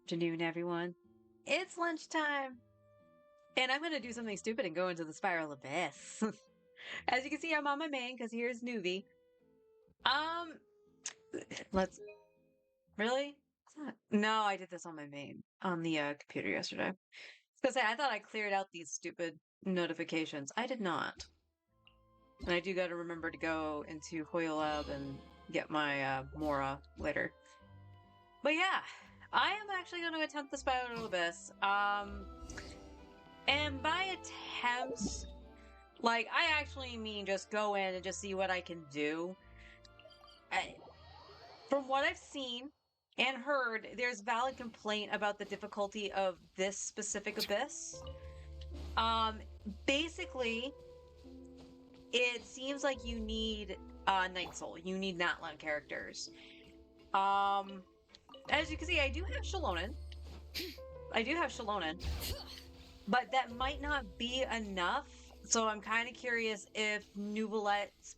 Afternoon, everyone. It's lunchtime, and I'm gonna do something stupid and go into the spiral abyss. As you can see, I'm on my main because here's Nuvi. Um, let's really. No, I did this on my main on the computer yesterday. Because I thought I cleared out these stupid notifications. I did not, and I do got to remember to go into Hoyle Lab and get my Mora later. But yeah, I am actually going to attempt the spiral abyss. And by attempts, like, I actually mean just go in and just see what I can do. I, from what I've seen and heard, there's valid complaint about the difficulty of this specific abyss. Um, Basically, it seems like you need Night Soul. You need Natlan characters. Um, as you can see, I do have Shalonen. I do have Shalonen, but that might not be enough. So I'm kind of curious if Nuvolet's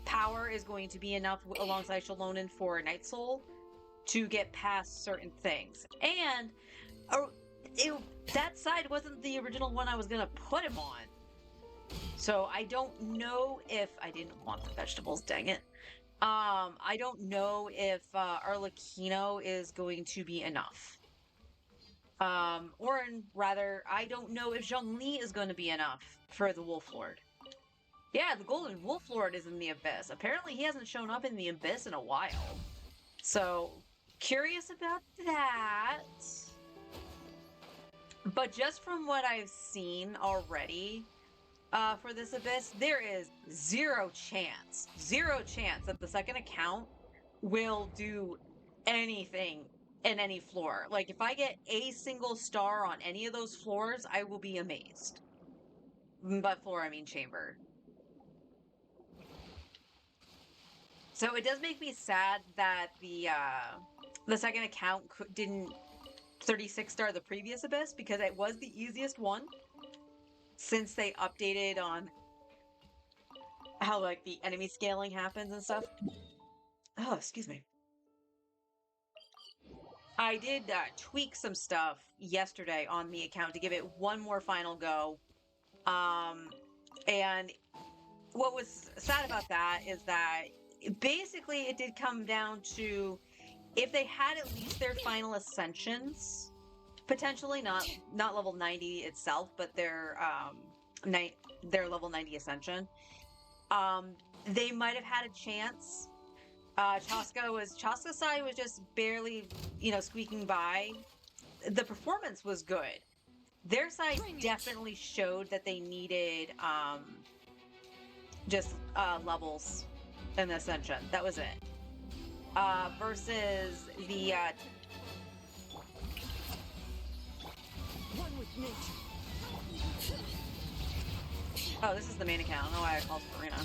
power is going to be enough alongside Shalonen for Night Soul to get past certain things. And uh, it, that side wasn't the original one I was going to put him on. So I don't know if I didn't want the vegetables, dang it. I don't know if Arlecchino is going to be enough. Or rather, I don't know if Zhongli is going to be enough for the Wolf Lord. Yeah, the Golden Wolf Lord is in the Abyss. Apparently, he hasn't shown up in the Abyss in a while. So, curious about that. But just from what I've seen already for this Abyss, there is zero chance that the second account will do anything in any floor. Like, if I get a single star on any of those floors, I will be amazed. But floor, I mean chamber. So it does make me sad that the second account didn't 36 star the previous Abyss because it was the easiest one since they updated on how like the enemy scaling happens and stuff. Oh, excuse me. I did tweak some stuff yesterday on the account to give it one more final go. And what was sad about that is that basically it did come down to if they had at least their final ascensions, potentially not level 90 itself, but their level 90 ascension, um, they might have had a chance. Chaska side was just barely, squeaking by. The performance was good. Their side definitely showed that they needed just levels in the ascension. That was it. Versus the One with nature. oh, this is the main account. I don't know why I called it Arena.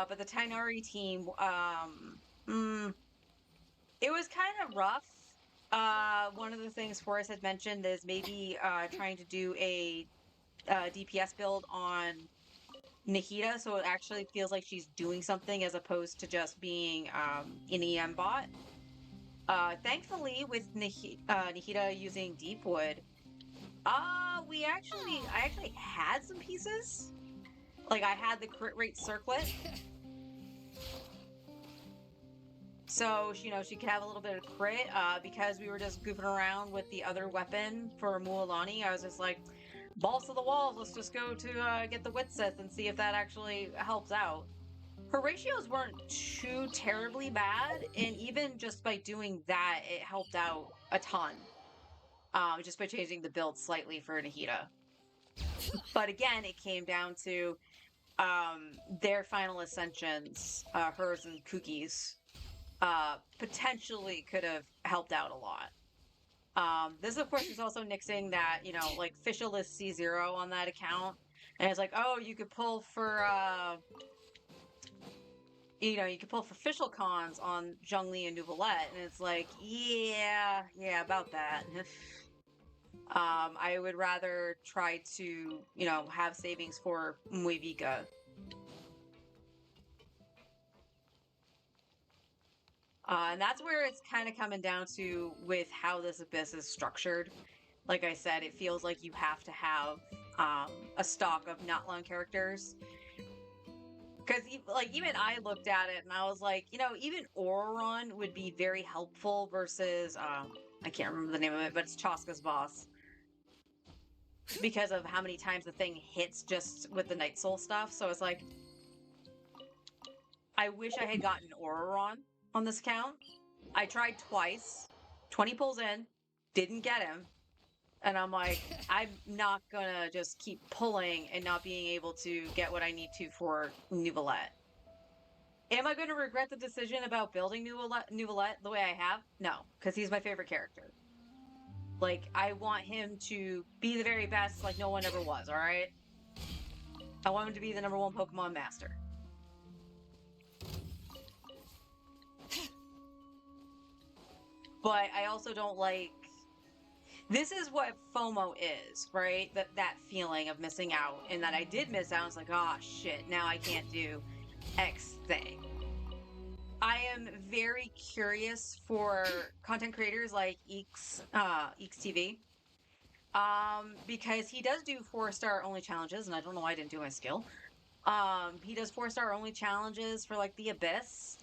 But the Tainari team, it was kind of rough. One of the things Forrest had mentioned is maybe trying to do a DPS build on Nahida, so it actually feels like she's doing something as opposed to just being an EM bot. Thankfully, with Nahida using Deepwood, I actually had some pieces. Like I had the crit rate circlet. So, she could have a little bit of crit, because we were just goofing around with the other weapon for Mualani. I was just like, balls to the walls, let's just go to get the Witsith and see if that actually helps out. Her ratios weren't too terribly bad, and even just by doing that, it helped out a ton. Just by changing the build slightly for Nahida. But again, it came down to their final ascensions, hers and Cookie's, potentially could have helped out a lot. This, of course, is also nixing that, like, Fischl is C0 on that account. And it's like, oh, you could pull for, you could pull for Fischl cons on Zhongli and Nuvolette. And it's like, yeah, about that. I would rather try to, have savings for Muevika. And that's where it's kind of coming down to with how this abyss is structured. Like I said, it feels like you have to have a stock of Natlan characters. Because like even I looked at it and I was like, you know, even Auron would be very helpful versus I can't remember the name of it, but it's Chaska's boss because of how many times the thing hits just with the Night Soul stuff. So it's like I wish I had gotten Auron on this account. I tried twice, 20 pulls in, didn't get him. And I'm like, I'm not gonna just keep pulling and not being able to get what I need to for Neuvillette. Am I going to regret the decision about building Neuvillette the way I have? No, because he's my favorite character. Like, I want him to be the very best like no one ever was, alright? I want him to be the #1 Pokemon master. But I also don't like... This is what FOMO is, right? That feeling of missing out, and that I did miss out. It's like, oh shit, now I can't do X thing. I am very curious for content creators like Eeks TV, because he does do 4-star only challenges, and I don't know why I didn't do my skill. He does 4-star only challenges for like the Abyss,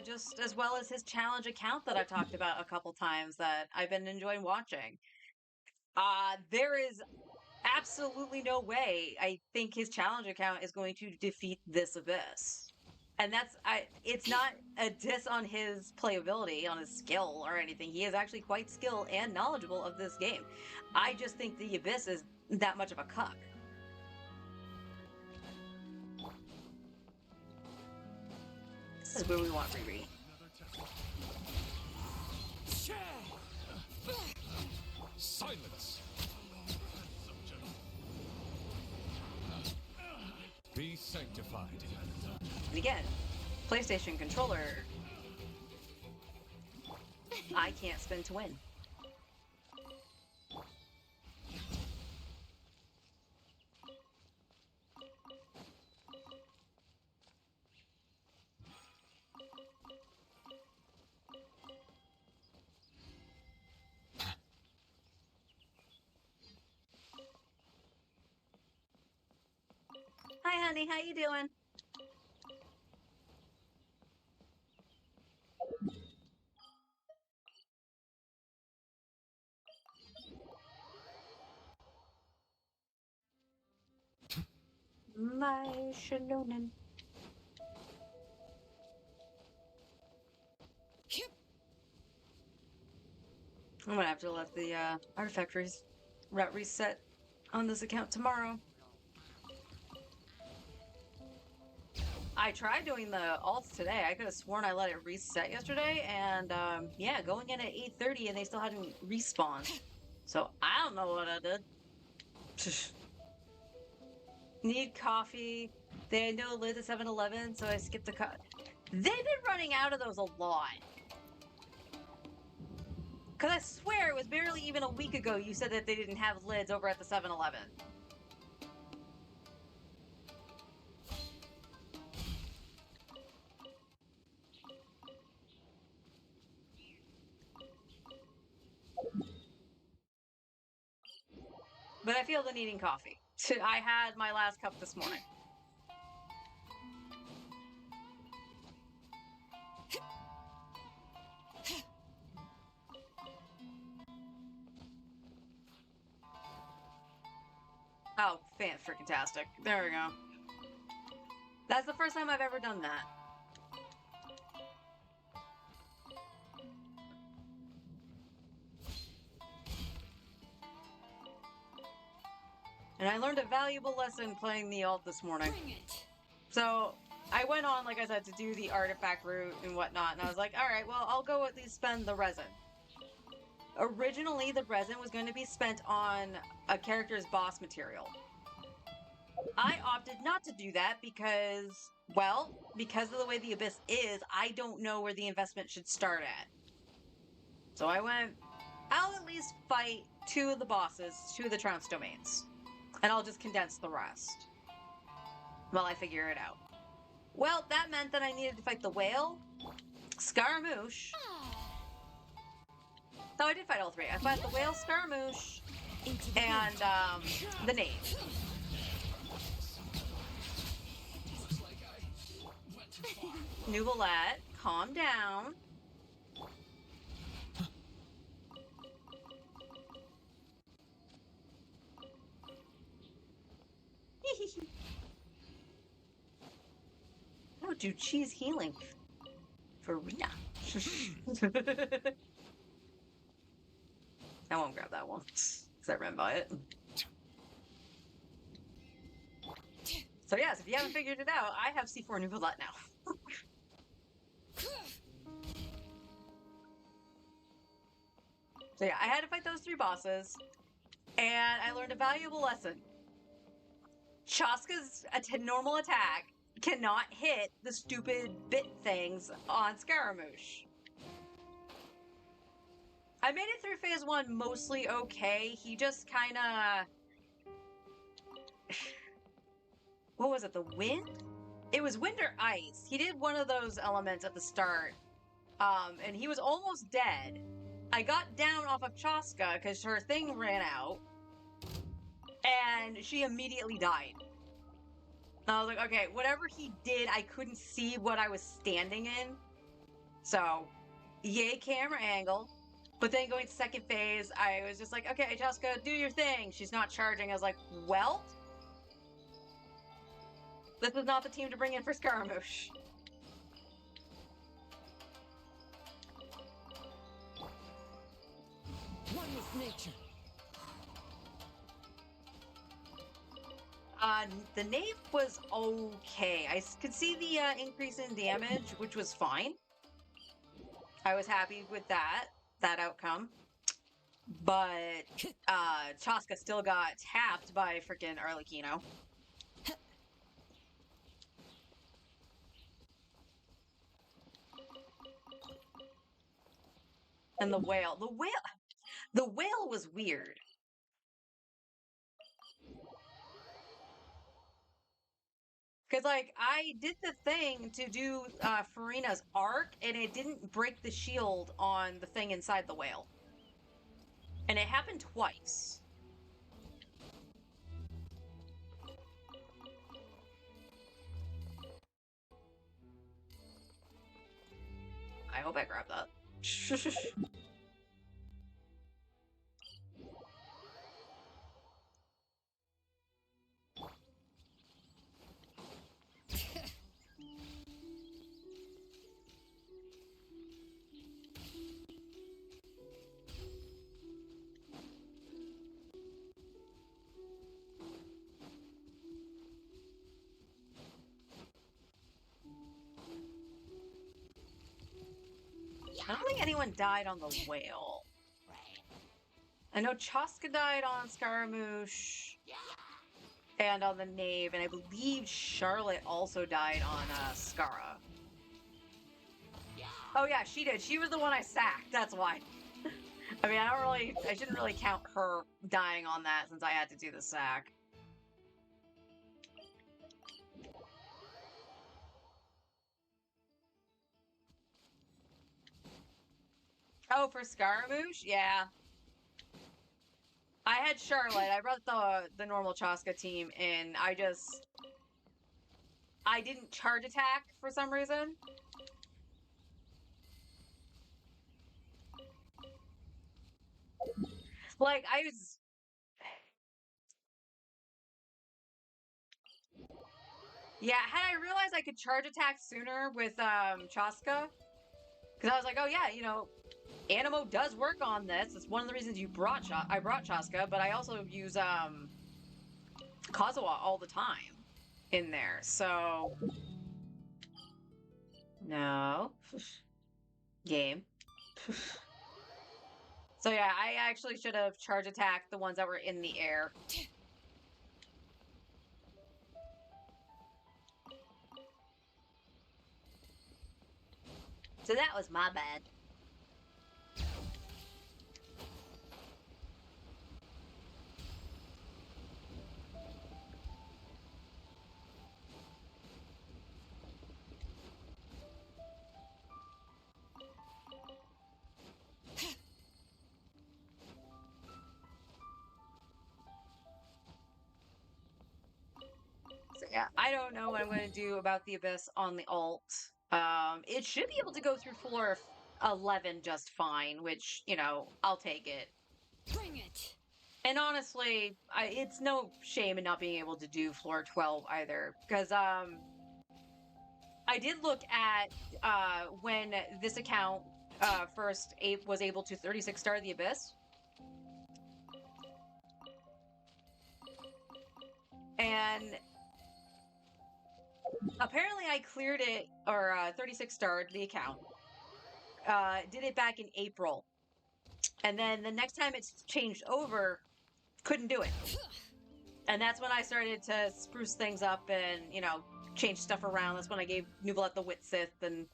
just as well as his challenge account that I've talked about a couple times that I've been enjoying watching. There is absolutely no way I think his challenge account is going to defeat this Abyss. And it's not a diss on his playability, on his skill or anything. He is actually quite skilled and knowledgeable of this game. I just think the Abyss is that much of a cuck. This is where we want Riri. Silence! Be sanctified. And again, PlayStation controller. I can't spin to win. Hi, honey. How you doing? My Shalonen. I'm gonna have to let the artifact route reset on this account tomorrow. I tried doing the alts today. I could have sworn I let it reset yesterday, and yeah, going in at 8:30 and they still hadn't respawned. So I don't know what I did. Need coffee. They had no lids at 7-Eleven, so I skipped the They've been running out of those a lot. Because I swear it was barely even a week ago you said that they didn't have lids over at the 7-Eleven. But I feel the needing coffee. I had my last cup this morning. Oh, fan-freaking-tastic. There we go. That's the first time I've ever done that. And I learned a valuable lesson playing the alt this morning. So I went on, like I said, to do the artifact route and whatnot, and I was like, alright, well, I'll go at least spend the resin. Originally, the resin was going to be spent on a character's boss material. I opted not to do that because, well, because of the way the Abyss is, I don't know where the investment should start at. So I went, I'll at least fight 2 of the bosses, 2 of the Trounce domains. And I'll just condense the rest while I figure it out. Well, that meant that I needed to fight the whale, Scaramouche. No, I did fight all three. I fought the whale, Scaramouche, Into the and the knave. Nuvolette, calm down. Oh, do cheese healing. Farina. I won't grab that one, because I ran by it. So yes, if you haven't figured it out, I have C4 Nuvolette now. So yeah, I had to fight those three bosses, and I learned a valuable lesson. Chaska's normal attack cannot hit the stupid bit things on Scaramouche. I made it through phase 1 mostly okay. He just kind of... What was it, the wind? It was wind or ice. He did one of those elements at the start, and he was almost dead. I got down off of Chaska because her thing ran out, and she immediately died. And I was like, okay, whatever he did, I couldn't see what I was standing in. So, yay camera angle. But then going to second phase, I was just like, okay, Chaska, do your thing. She's not charging. I was like, well, this is not the team to bring in for Scaramouche. one with nature. The knave was okay. I could see the increase in damage, which was fine. I was happy with that outcome. But Chaska still got tapped by freaking Arlecchino. And the whale. The whale was weird. Because, like, I did the thing to do Farina's arc, and it didn't break the shield on the thing inside the whale. And it happened twice. I hope I grabbed that. I don't think anyone died on the whale. I know Chaska died on Scaramouche and on the knave, and I believe Charlotte also died on Scara. Oh yeah, she did. She was the one I sacked. That's why. I mean, I shouldn't really count her dying on that since I had to do the sack. Oh, for Scaramouche? Yeah. I had Charlotte. I brought the normal Chaska team in. I didn't charge attack for some reason. Like, I was... Yeah, had I realized I could charge attack sooner with Chaska, because I was like, oh yeah, you know, Animo does work on this. It's one of the reasons I brought Chaska, but I also use Kazuha all the time in there. So no game. So yeah, I actually should have charge attacked the ones that were in the air. So that was my bad. Yeah, I don't know what I'm going to do about the Abyss on the alt. It should be able to go through floor 11 just fine, which, you know, I'll take it. Bring it. And honestly, it's no shame in not being able to do floor 12 either, because I did look at when this account first was able to 36 star the Abyss. And apparently I cleared it, or 36 starred the account. Did it back in April. And then the next time it's changed over, couldn't do it. And that's when I started to spruce things up and, you know, change stuff around. That's when I gave Nuvolet the Wit Sith and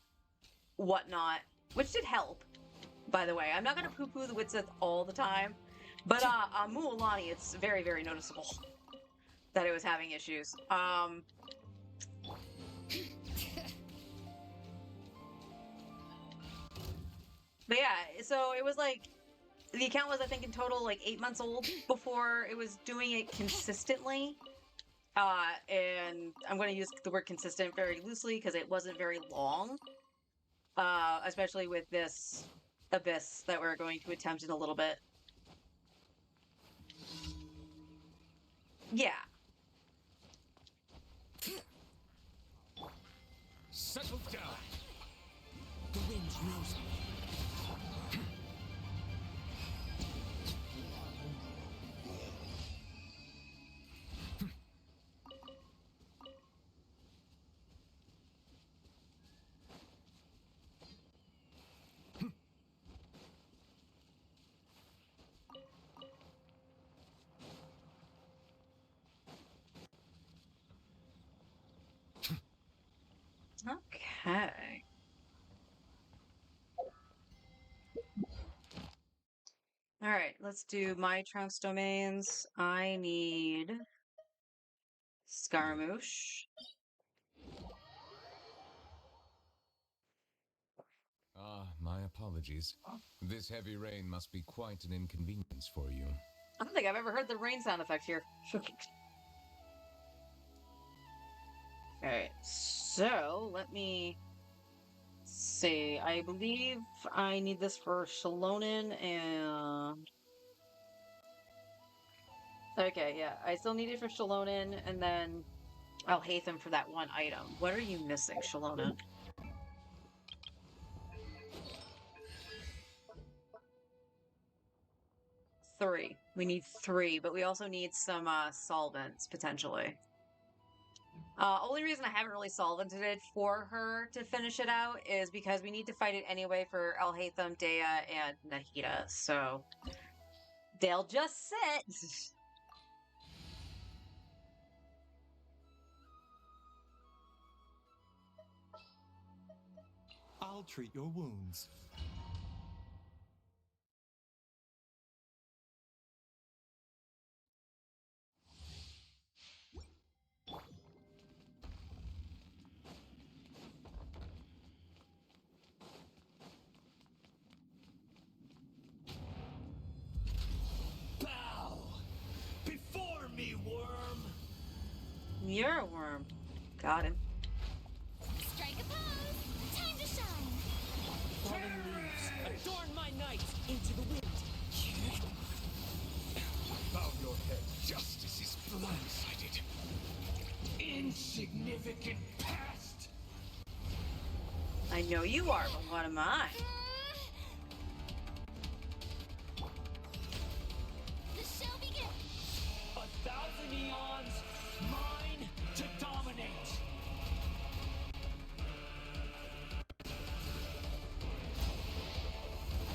whatnot, which did help, by the way. I'm not going to poo-poo the Wit Sith all the time, but on Mualani, it's very, very noticeable that it was having issues. But yeah, so it was like, the account was, I think, in total like 8 months old before it was doing it consistently. And I'm going to use the word consistent very loosely because it wasn't very long. Especially with this Abyss that we're going to attempt in a little bit. Yeah. Settle down. The wind knows me. Okay. All right, let's do my Trounce domains. I need Scaramouche. Ah, my apologies. This heavy rain must be quite an inconvenience for you. I don't think I've ever heard the rain sound effect here. Alright, so let me see. I believe I need this for Shalonen and... Okay, yeah. I still need it for Shalonen, and then I'll Hatham for that one item. What are you missing, Shalonen? Three. We need 3, but we also need some solvents, potentially. Only reason I haven't really solvented it for her to finish it out is because we need to fight it anyway for Alhaitham, Dea, and Nahida, so they'll just sit. I'll treat your wounds. Bow before me, worm. You're a worm. Got him. Strike a pose! Time to shine! Fallen leaves adorn my night into the wind. Bow your head. Justice is blindsided. Insignificant past. I know you are, but what am I? The show begins! 1,000 eons, mine to dominate.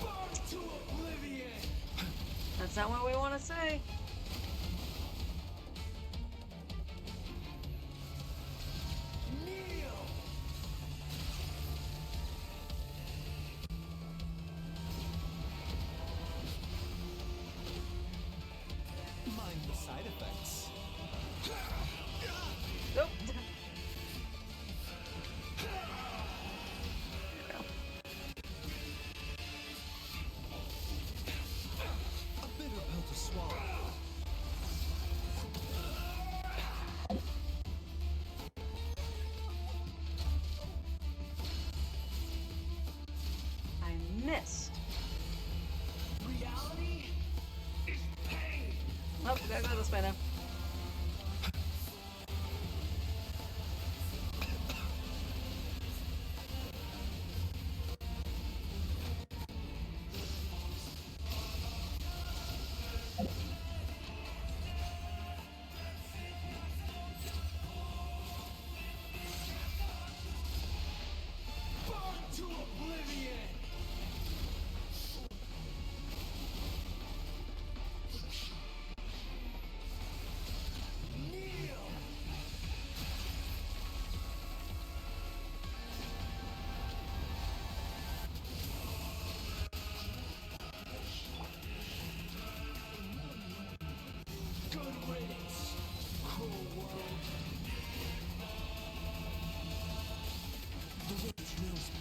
Burn to oblivion. That's not what we want to say. Kneel. Mind the side effects. Nope. A bitter pill to swallow. missed. Reality is pain. Oh, we gotta go this way now. Burn to oblivion. Kneel. Good riddance, cruel world. The witch knows me.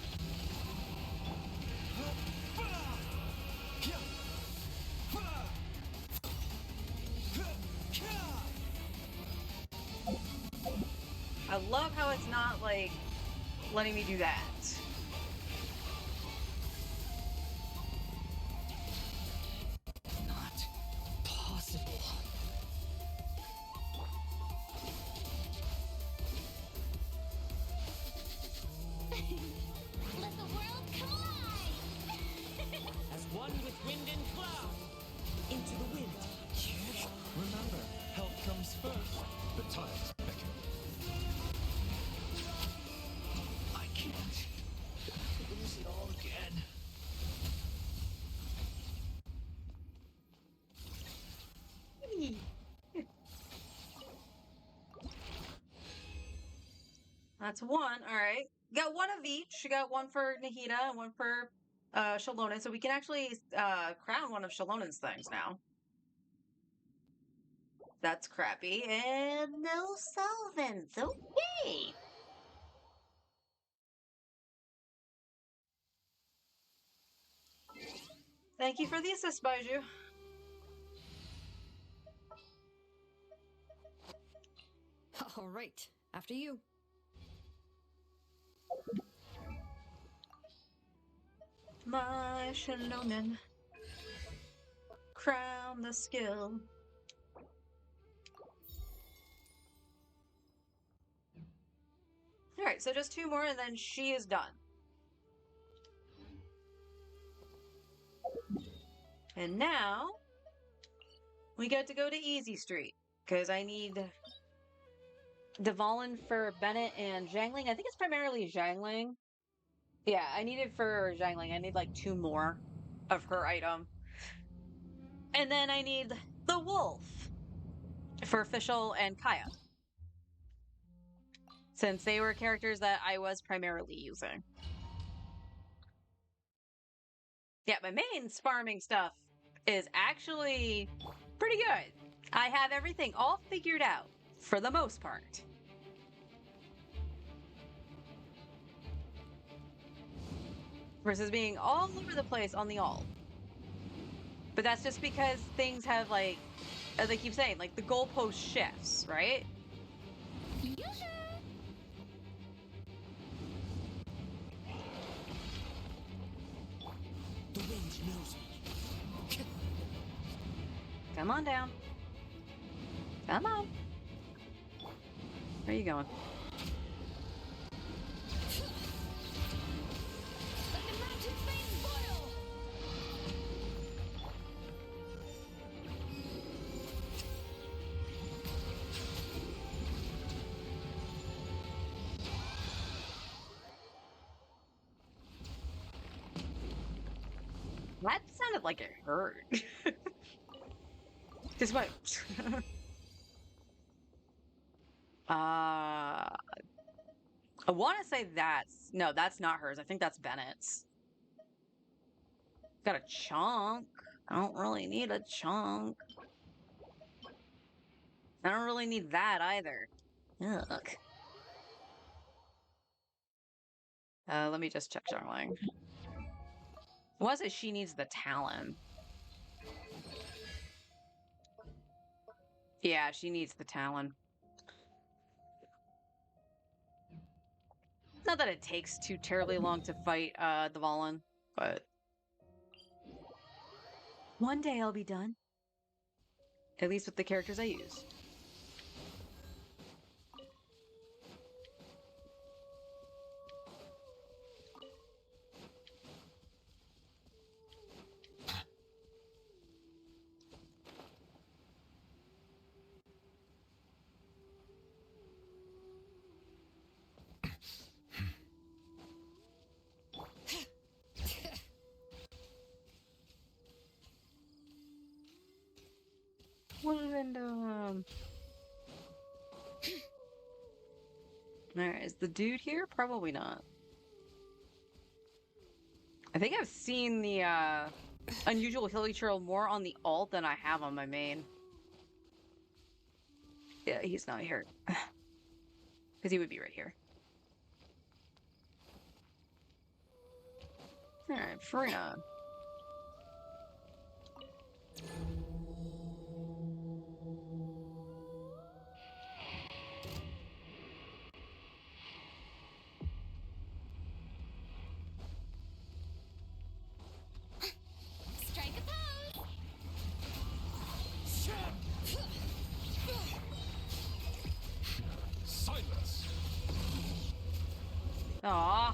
I love how it's not like letting me do that. Not possible. Let the world come alive! As one with wind and cloud. Into the wind. Remember, help comes first. The tides beckon. I can't lose it all again. That's one. All right. Got one of each. You got one for Nahida and one for Shallonen. So we can actually crown one of Shallonen's things now. That's crappy. And no solvents. Okay. Thank you for the assist, Baiju. All right, after you. My Shallonen. Crown the skill. Alright, so just two more and then she is done. And now we get to go to Easy Street because I need Dvalin for Bennett and Zhangling. I think it's primarily Zhangling. Yeah, I need it for Zhangling. I need like two more of her item. And then I need the wolf for Fischl and Kaya. Since they were characters that I was primarily using. Yeah, my main farming stuff is actually pretty good. I have everything all figured out, for the most part. Versus being all over the place on the alt. But that's just because things have, like, as they keep saying, like, the goalpost shifts, right? Yoo-hoo! The wind knows me. Come on down. Come on. Where are you going? Let the mountain flames boil! That sounded like it hurt. Just went. I want to say no, that's not hers. I think that's Bennett's. Got a chunk. I don't really need a chunk. I don't really need that either. Yuck. Let me just check Darling. Was it she needs the Talon? Yeah, she needs the Talon. Not that it takes too terribly long to fight Dvalin, but One day I'll be done. At least with the characters I use. Random. Alright, is the dude here? Probably not. I think I've seen the unusual hilly trail more on the alt than I have on my main. Yeah, he's not here. Because he would be right here. Alright, Farina. Strike a pose. Silence! Aww.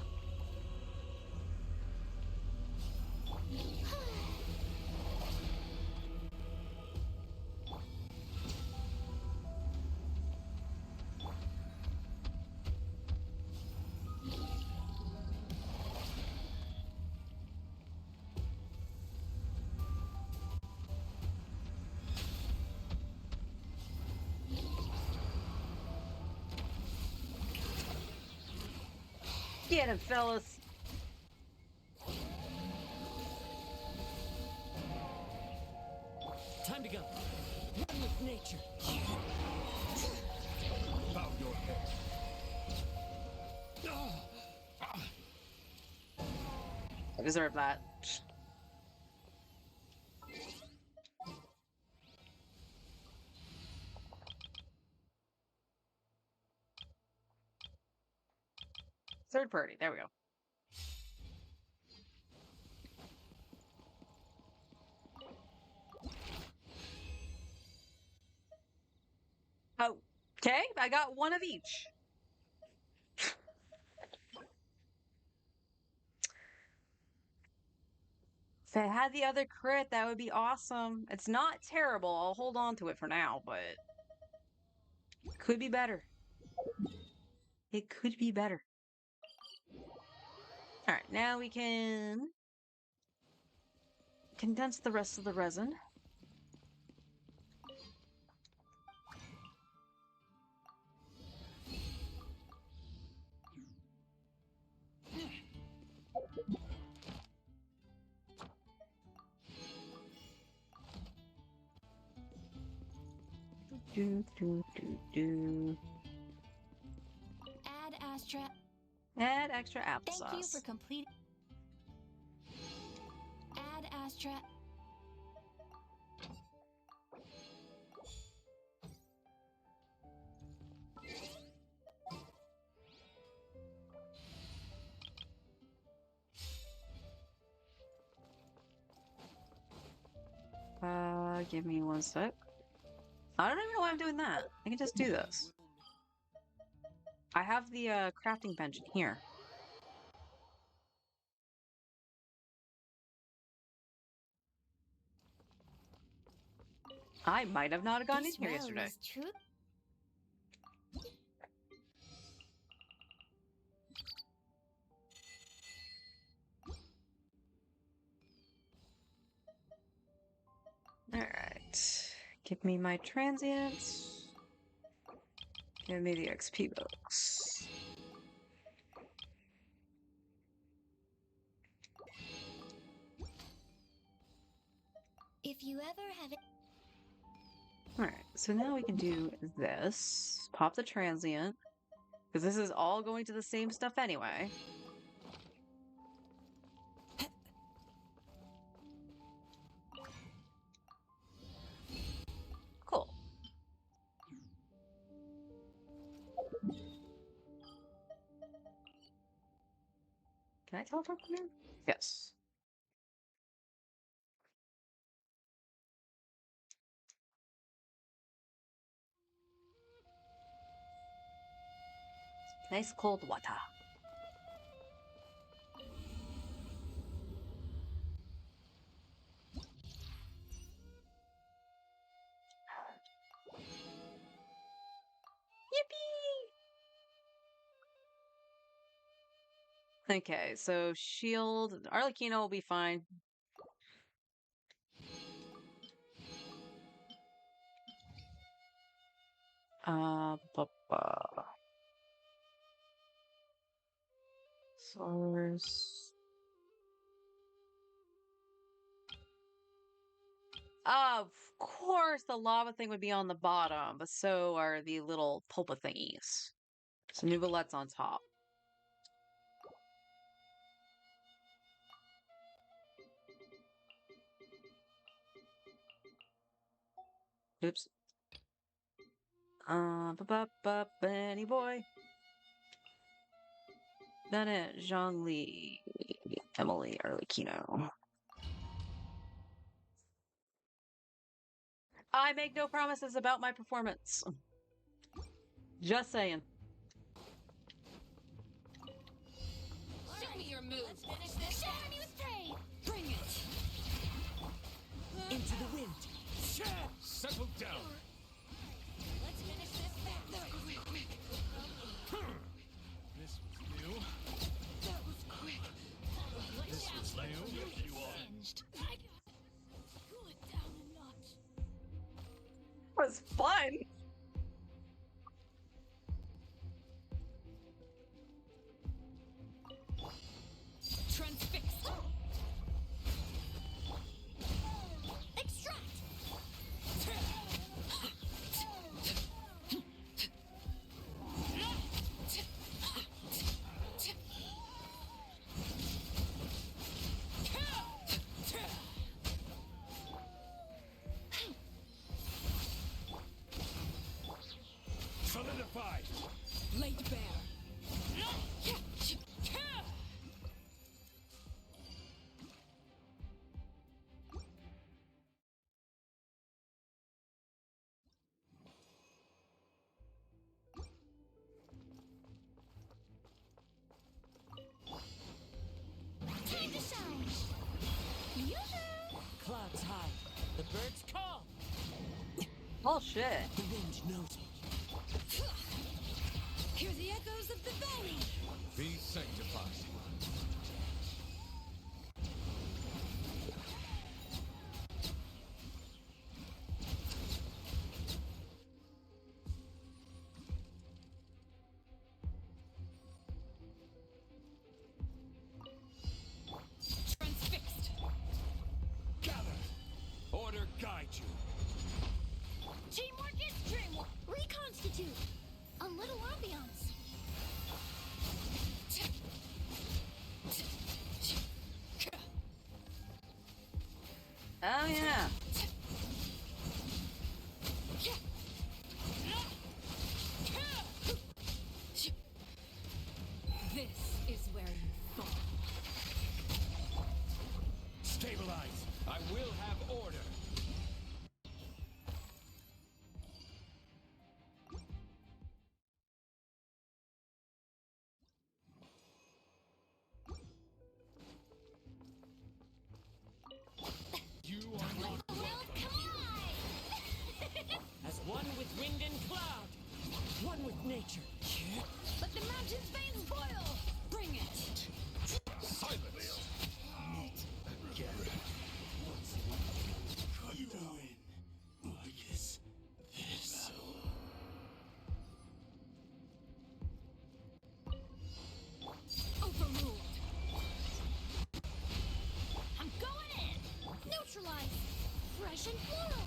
Get him, fellas. Time to go. One with nature. Bow your head. I deserve that. Third party. There we go. Okay, I got one of each. If I had the other crit, that would be awesome. It's not terrible. I'll hold on to it for now, but could be better. It could be better. All right, now we can condense the rest of the resin. Do. Add Astra. Add extra Thank you applesauce. for completing. Add Astra. Give me one sec. I don't even know why I'm doing that. I can just do this. I have the crafting bench in here. I might have not gone in This here well yesterday. is true. Alright. Give me my transients. Give me the XP books. If you ever have it. Alright, so now we can do this. Pop the transient. Because this is all going to the same stuff anyway. Cool. Can I teleport from here? Yes. Nice cold water. Yippee! Okay, so shield. Arlecchino will be fine. Source. Of course, the lava thing would be on the bottom, but so are the little pulpa thingies. So Nuvolet's on top. Oops. Benny boy. Bennett, Zhongli, Emily, Arlecchino. I make no promises about my performance. Just saying. Show me your moves. Shower me with praise. Bring it! Into the wind. Settle down. Let's finish this fast. This was new. That was quick. This was new. Singed. Cool it down a notch. It was fun. Transfixed. Extract. Solidified. Laid bare. Time to shine. Yoo-hoo! Clouds high. The birds call. Bullshit. The wind knows it. Hear the echoes of the valley. Be sanctified. Transfixed. Gather. Order guide you. Teamwork is dreamwork. Reconstitute. A little ambiance. Oh yeah. This is where you fall. Stabilize. I will have order. You are not The world collide. As one with wind and cloud. One with nature. Let the mountain's veins boil. Bring it. silence. Overruled. I'm going in. Neutralize. Fresh and floral.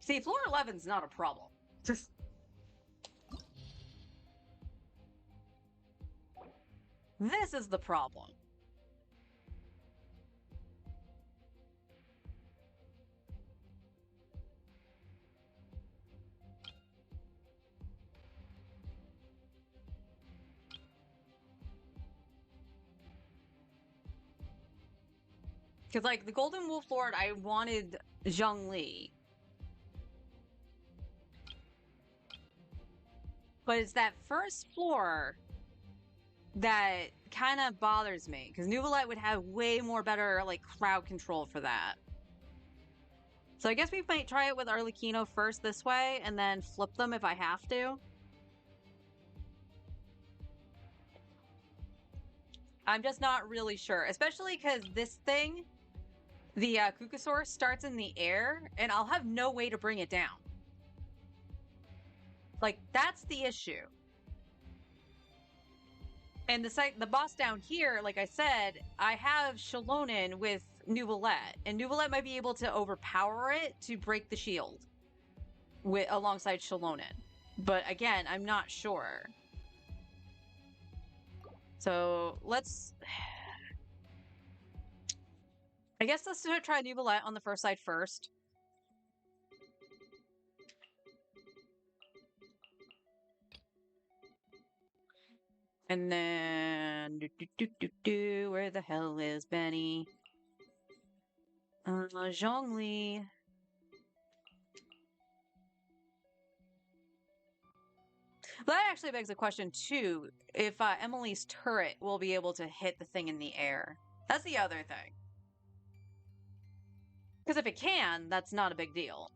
See, floor 11's not a problem. Just this is the problem. Because, like, the Golden Wolf Lord, I wanted Zhongli. But it's that first floor that kind of bothers me. Because Neuvillette would have way more better, like, crowd control for that. So I guess we might try it with Arlecchino first this way, and then flip them if I have to. I'm just not really sure. Especially because this thing, the Kukasaur, starts in the air, and I'll have no way to bring it down. Like, that's the issue. And the boss down here, like I said, I have Shallonen with Neuvillette, and Neuvillette might be able to overpower it to break the shield alongside Shallonen. But again, I'm not sure. So let's... I guess let's try Neuvillette on the first side first. And then... where the hell is Benny? Zhongli. Well, that actually begs the question, too, if Emily's turret will be able to hit the thing in the air. That's the other thing. Because if it can, that's not a big deal.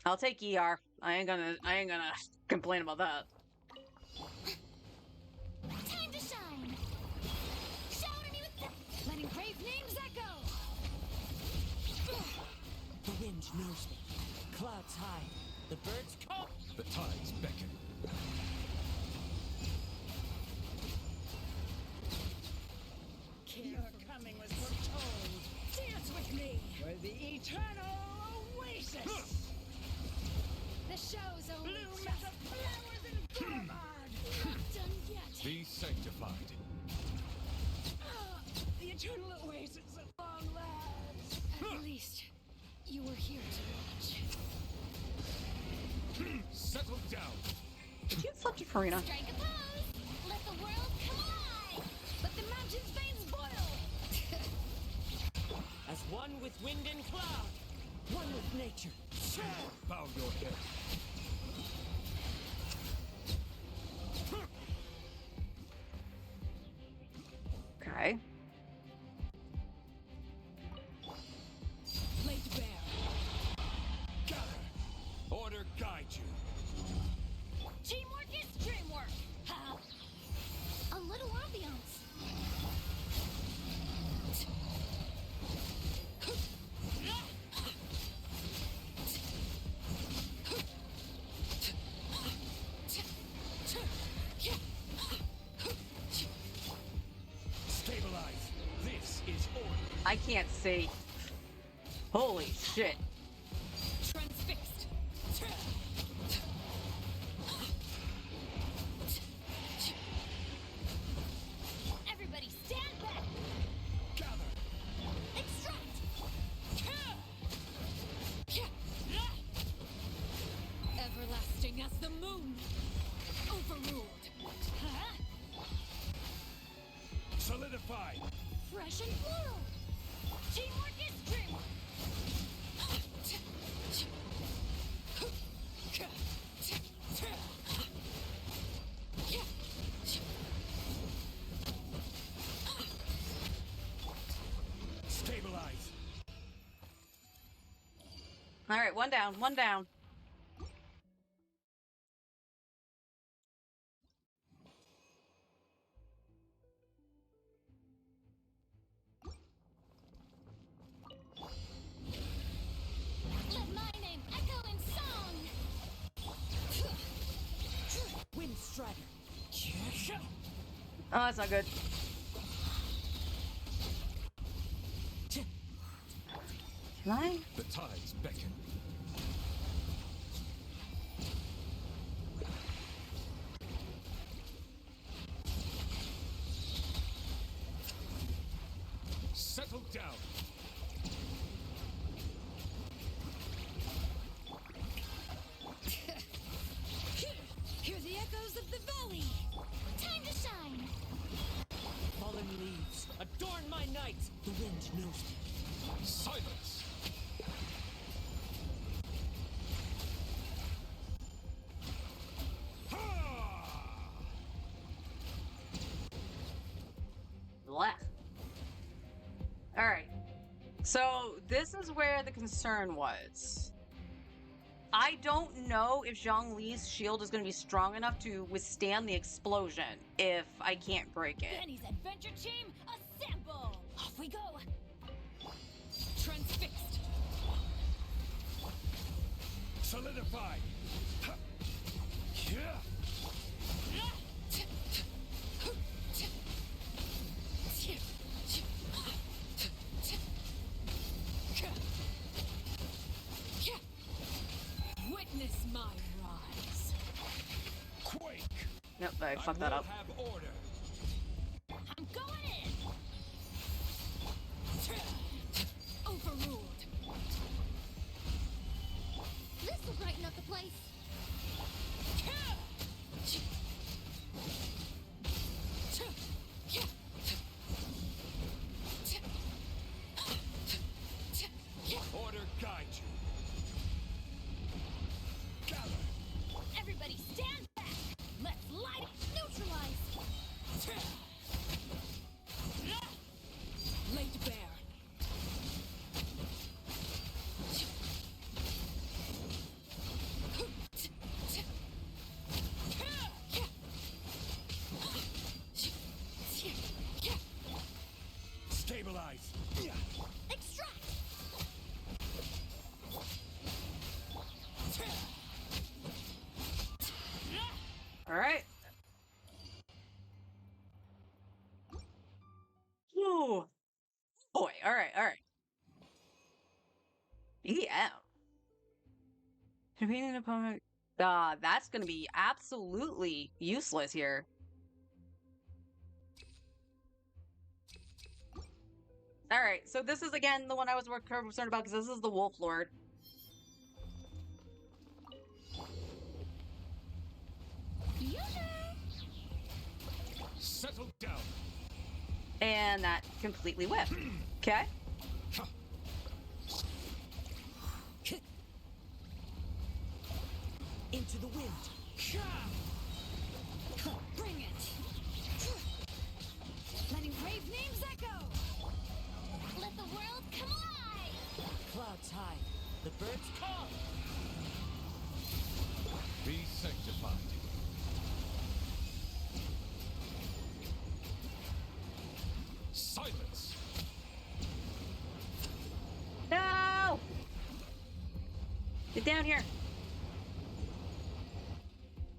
I'll take ER. I ain't gonna complain about that. Time to shine. Shower me with the... Letting brave names echo. The wind knows me. Clouds high. The birds call. The tides beckon. Your coming was foretold. Dance with me. For the eternal oasis. The show's over. Bloom as the flowers in Gormod. Not done yet. Be sanctified. The eternal oasis at long last. At least, you were here to watch. Settle down. Did you flip to Farina? Strike a pose. Let the world come alive. Let the mountain's veins boil. As one with wind and cloud. One with nature. Bow your head. Okay. Laid bare. Gather. Order guide you. Teamwork is dreamwork. A little ambiance. Stabilize. This is order. I can't see. Holy shit. Transfixed. Everybody stand back. Gather. Extract. Everlasting as the moon. Overruled. Solidify. Fresh and floral. Teamwork is dreamwork. Stabilize. All right, one down, one down. Let my name echo in song. Wind strider. Oh, that's not good. Can I? The tides beckon. Settle down. Hear the echoes of the valley. Time to shine. village knows me. Silence! Blech. Alright. So, this is where the concern was. I don't know if Zhongli's shield is going to be strong enough to withstand the explosion if I can't break it. Benny's adventure team, assemble! Off we go! Transfixed. Solidify! Yeah! Witness my rise. Quake! Nope, I fucked that up. Have order. I'm going in! Overruled. This'll brighten up the place! Order guide you. Gather. Everybody stand back! Let's light it! Neutralize! Laid bare. Stabilize. Extract! Alright. Ooh. Boy, alright, alright. Yeah. Defeating an opponent. That's gonna be absolutely useless here. Alright, so this is again the one I was more concerned about because this is the Wolf Lord. Settle down. And that completely whiffed. Okay. Into the wind. Bring it! Letting brave names echo! Let the world come alive! Clouds high. The birds call. Be sanctified. Silence! No! Get down here.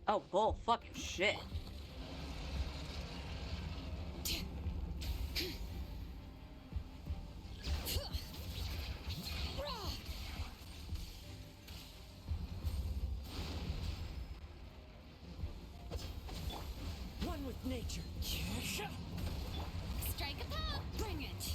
Oh, bull fucking shit. One with nature. Strike a pop! Bring it!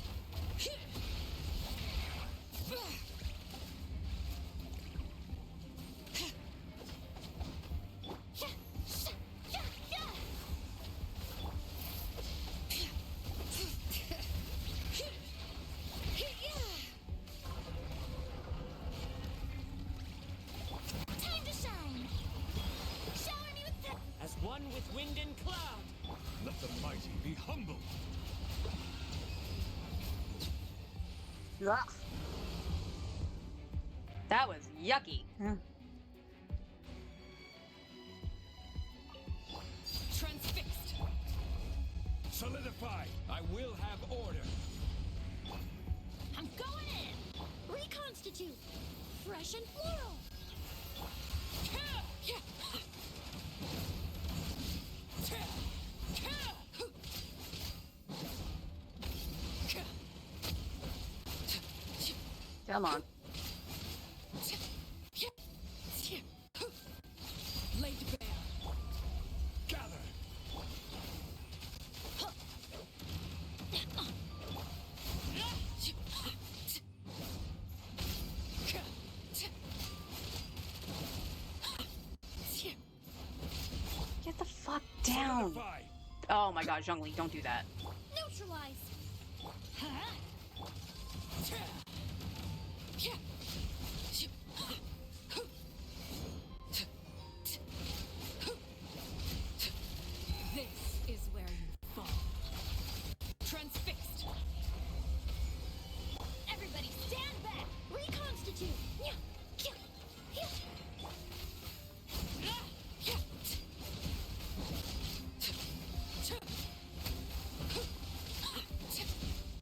Time to shine! Shower me with the... As one with wind and cloud. Let the mighty be humbled. Ugh. That was yucky. Transfixed. Solidify. I will have order. I'm going in! Reconstitute! Fresh and floral! Come on. Laid bare. Gather. Get the fuck down. Solidify. Oh my god, Zhongli, don't do that. Neutralize! Huh? This is where you fall. Transfixed. Everybody stand back! Reconstitute!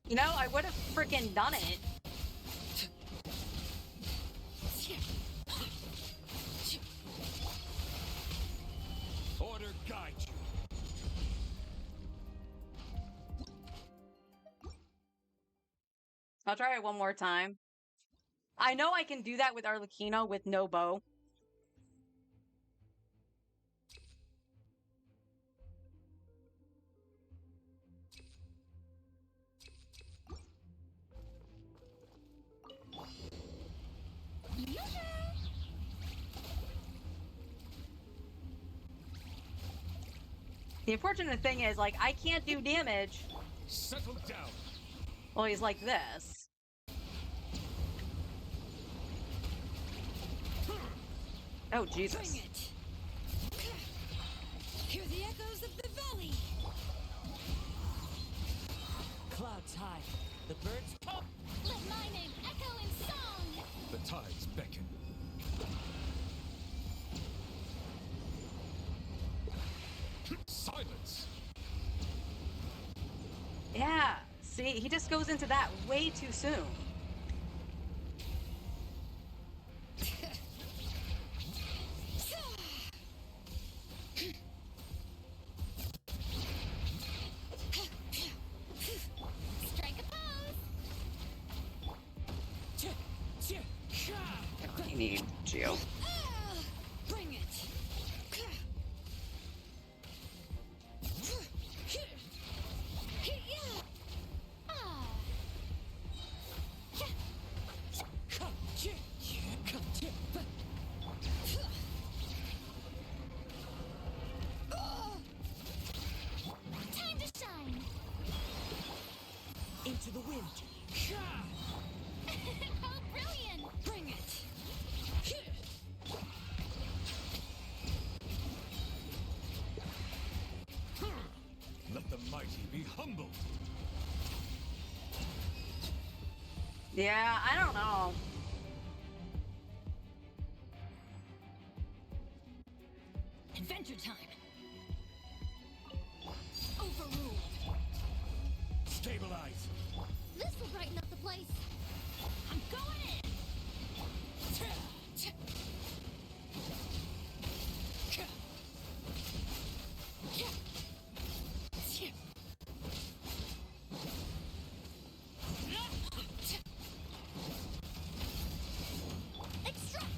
You know, I would have freaking done it. Order guide you. I'll try it one more time. I know I can do that with Arlecchino with no bow. The unfortunate thing is, like, I can't do damage. Settle down. Well, he's like this. Oh, Jesus. Bring it. Hear the echoes of the valley. Clouds high. The birds come. Let my name echo in song! The tides beckon. Silence. Yeah. See, he just goes into that way too soon. Strike a pose! I need Geo. Bring it. Ah! Time to shine! Into the wind. How brilliant! Bring it. Let the mighty be humbled. Yeah, I don't know. Adventure time. Overruled. Stabilize. This will brighten up the place! I'm going in! Extract!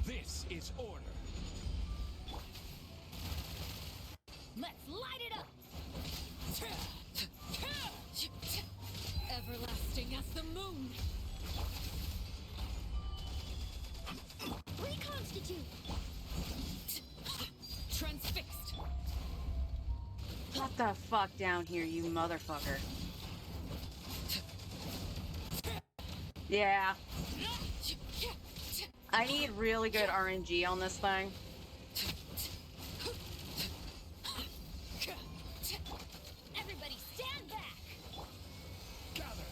This is order. Let's light it up! Everlasting as the moon. Reconstitute! Transfixed. What the fuck down here, you motherfucker. Yeah. I need really good RNG on this thing. Everybody stand back! Gather.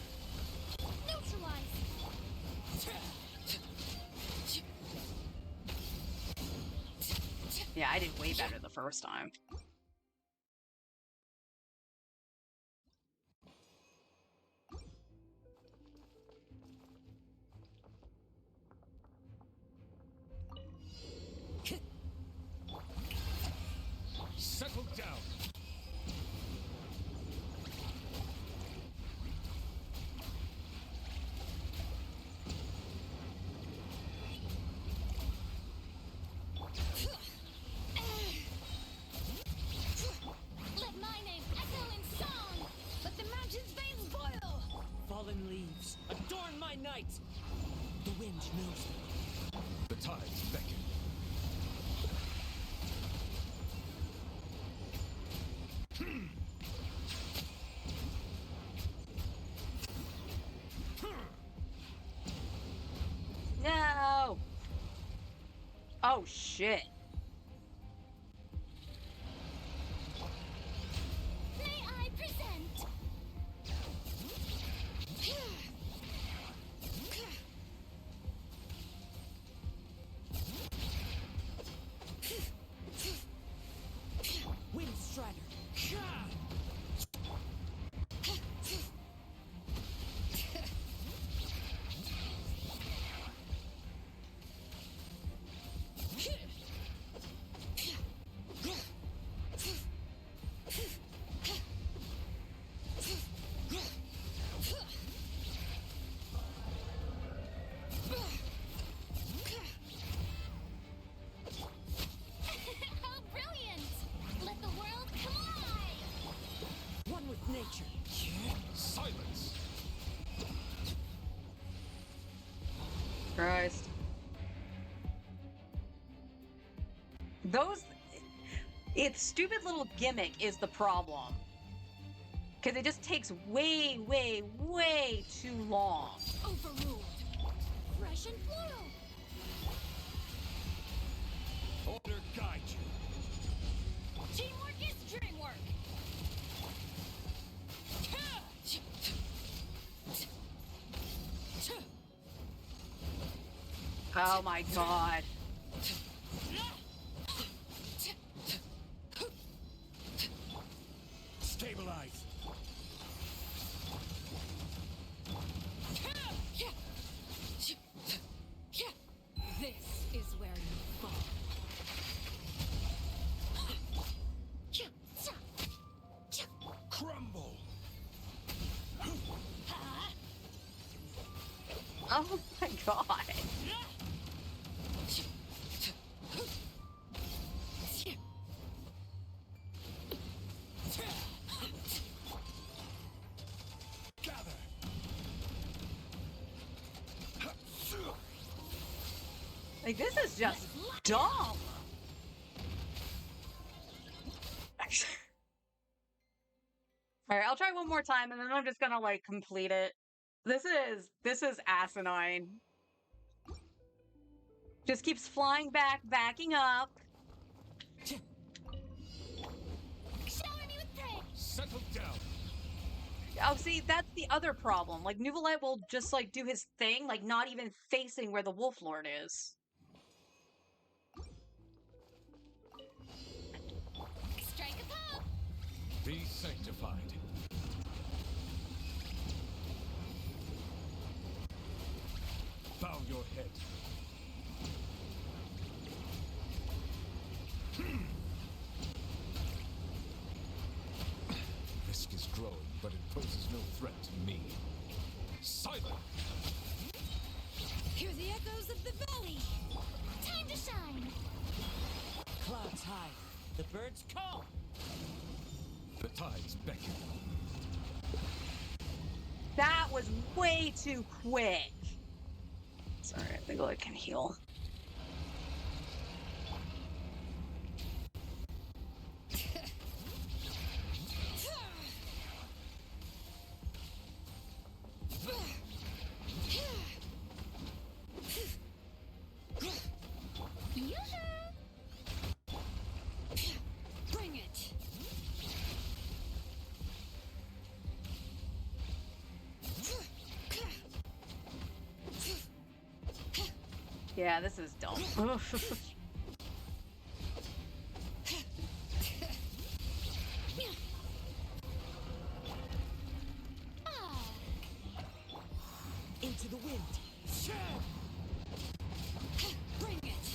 Neutralize! Yeah, I did way better the first time. Settle down. Let my name echo in song! Let the mountain's veins boil! Fallen leaves. Adorn my night. The wind knows me. The tides beckon. shit. May I present? Wind Strider. How brilliant! Let the world come alive! One with nature. Silence! Christ. Its stupid little gimmick is the problem. Because it just takes way, way, way too long. Overruled. Fresh and floral! Order guide you. Teamwork is dreamwork. Oh my god. Stabilize. This is where you fall. Crumble. Oh my god. Gather. Like, this is just dumb. Alright, I'll try one more time and then I'm just gonna, like, complete it. This is asinine. Just keeps flying back, backing up. Shower me with praise! Settle down. Oh, see, that's the other problem. Like, Nuvolite will just, like, do his thing, like, not even facing where the Wolf Lord is. Strike a pop! Be sanctified. Bow your head. Risk is growing, but it poses no threat to me. Silent! Hear the echoes of the valley. Time to shine! Clouds high. The birds call. The tides beckon. That was way too quick. Sorry, I think I can heal. Yoo-hoo! Bring it. Yeah, this is dumb. Ah, Into the wind. Bring it.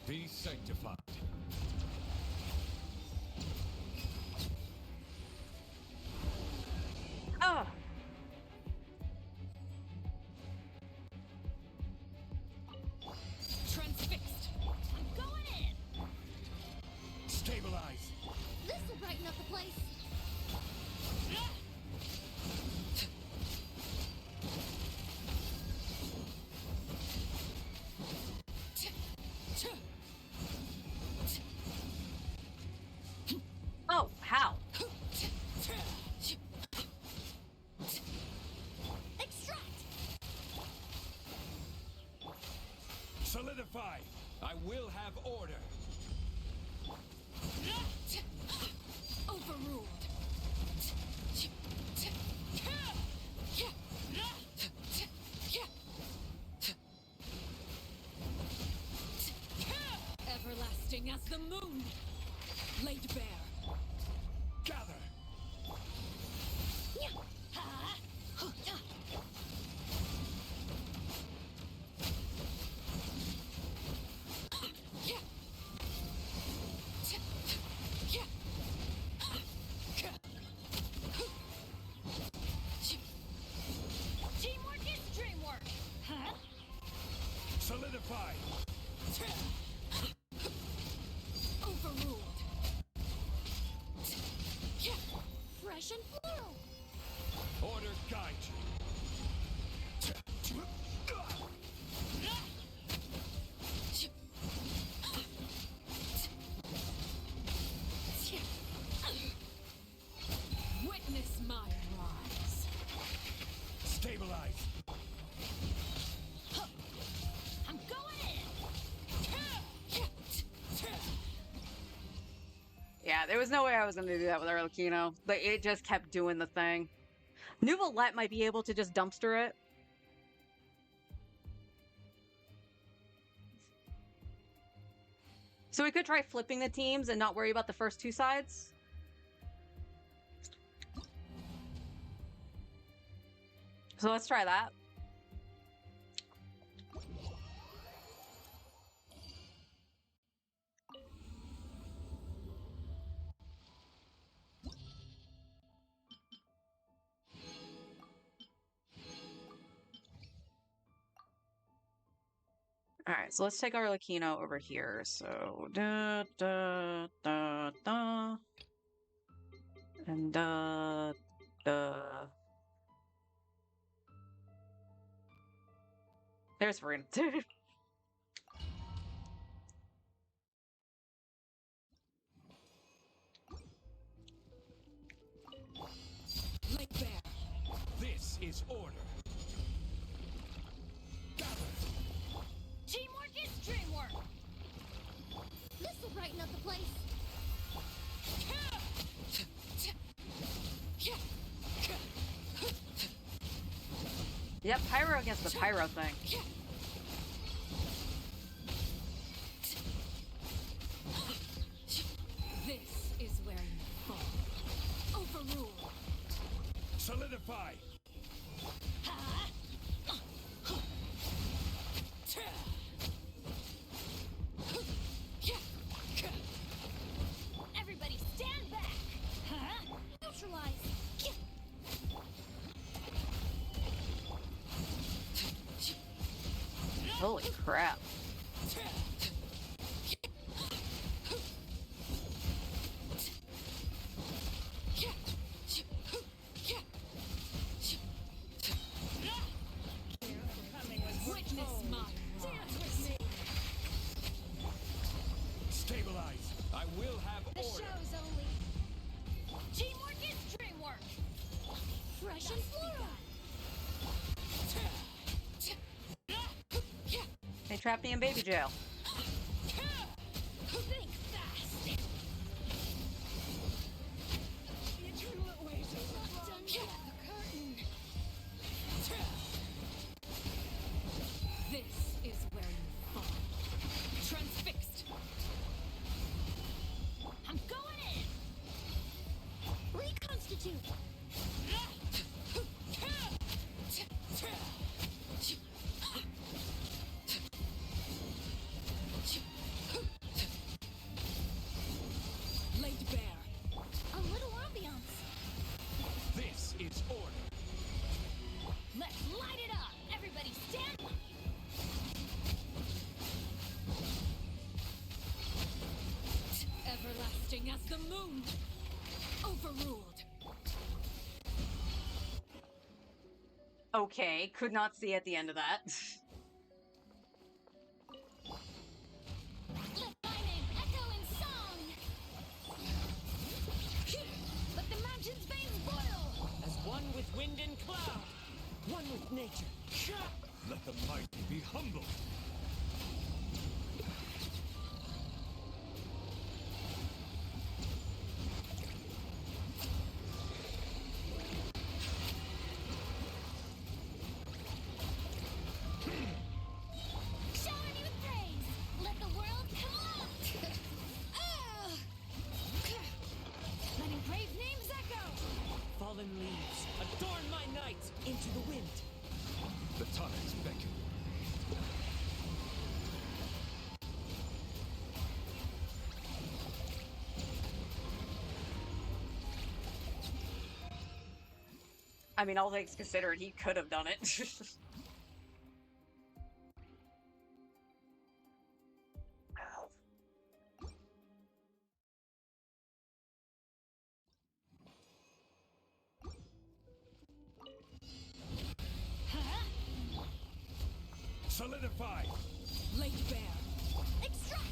Be sanctified. Oh. Transfixed. I'm going in! Stabilize. This'll brighten up the place! Oh, how? have order. Overruled. Everlasting as the moon. Laid bare. Gather. Teamwork is dreamwork. Huh? Solidify. Overruled. Fresh and floral. Order guide you. Witness my rise. Stabilize. I'm going in. Yeah, there was no way I was gonna do that with Arlecchino. But it just kept doing the thing. Nuvolette might be able to just dumpster it. So we could try flipping the teams and not worry about the first two sides. So let's try that. All right, so let's take our Arlecchino over here. So da da da da, and da da. There's Farina. Laid bare. This is order. Gather. Teamwork is dreamwork. This'll brighten up the place. Yep, Pyro against the Pyro thing. This is where you fall. Overruled. Solidify. Everybody stand back. Huh? Neutralize. Holy crap. Witness my rise. Stabilize. I will have The order. show's only. Teamwork is dreamwork. Fresh and floral. They trapped me in baby jail. Think fast. The eternal equation. Not done yet. The curtain. This is where you fall. Transfixed. I'm going in. Reconstitute. Laid bare. A little ambiance. This is order. Let's light it up. Everybody stand. Everlasting as the moon. Overruled. Okay, could not see at the end of that. Let my name echo in song. Let the mountain's veins boil. As one with wind and cloud, one with nature. Let the mighty be humble. I mean, all things considered, he could have done it. Solidify! Laid bare. Extract!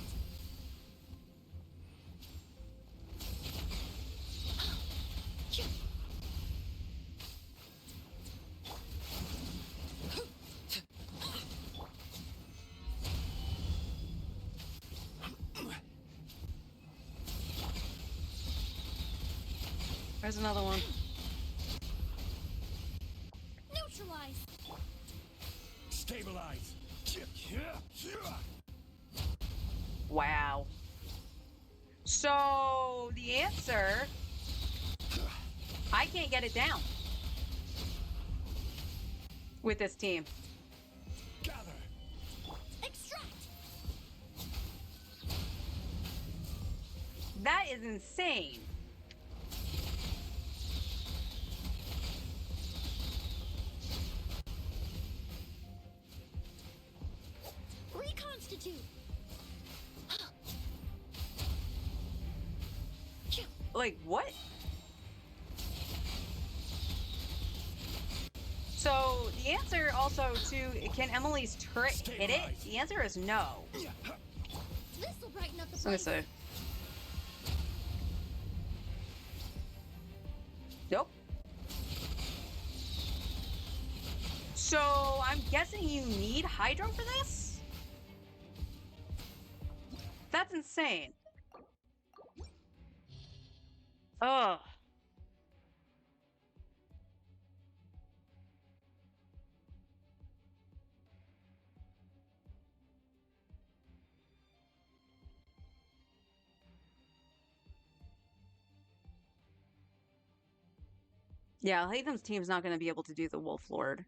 There's another one. Neutralize! Stabilize! Wow. So, the answer... I can't get it down. With this team. Gather! Extract! That is insane. Reconstitute! Like, what? So, the answer also to, can Emily's turret hit it? The answer is no. This'll brighten up the So, place. so. Nope. So, I'm guessing you need Hydro for this? That's insane. Ugh. Yeah, Latham's team's not going to be able to do the Wolf Lord.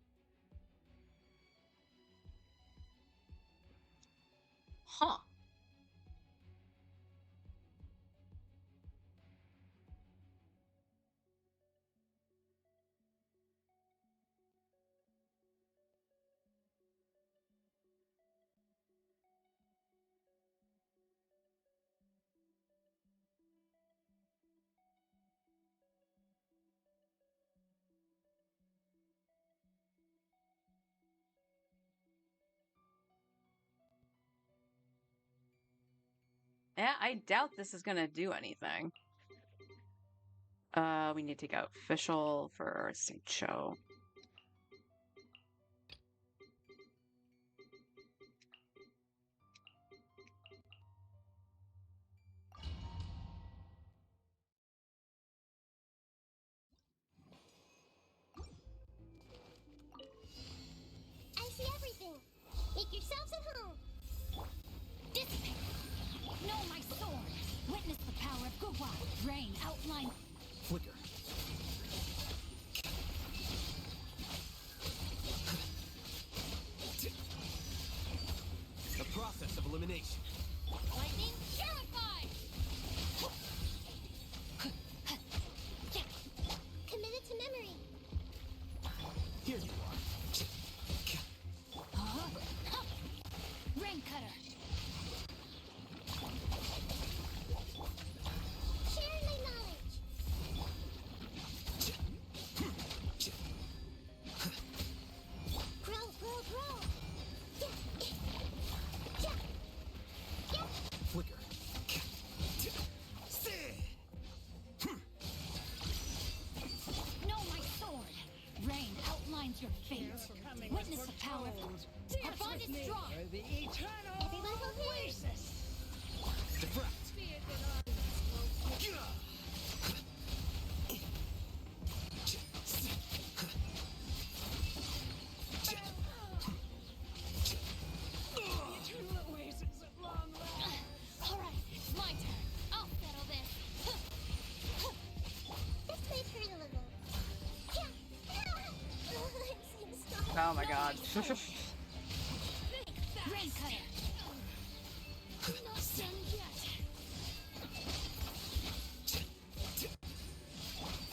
Huh. Yeah, I doubt this is gonna do anything. We need to take out official for Saint Show. I see everything. Make yourselves at home. Dissipate. Know my sword. Witness the power of Gugwa. Rain outline. Flicker. The process of elimination. Lightning purify. Committed to memory. Here you are. Rain cutter. Share my knowledge. Grow, grow, grow. Flicker. Know my sword. Rain outlines your fate. Witness the power. Our bond is strong. Everyone will hear. Diffract. Alright, it's my turn. I'll settle this. This may hurt a little. Oh my god. Rain cutter. Not done yet.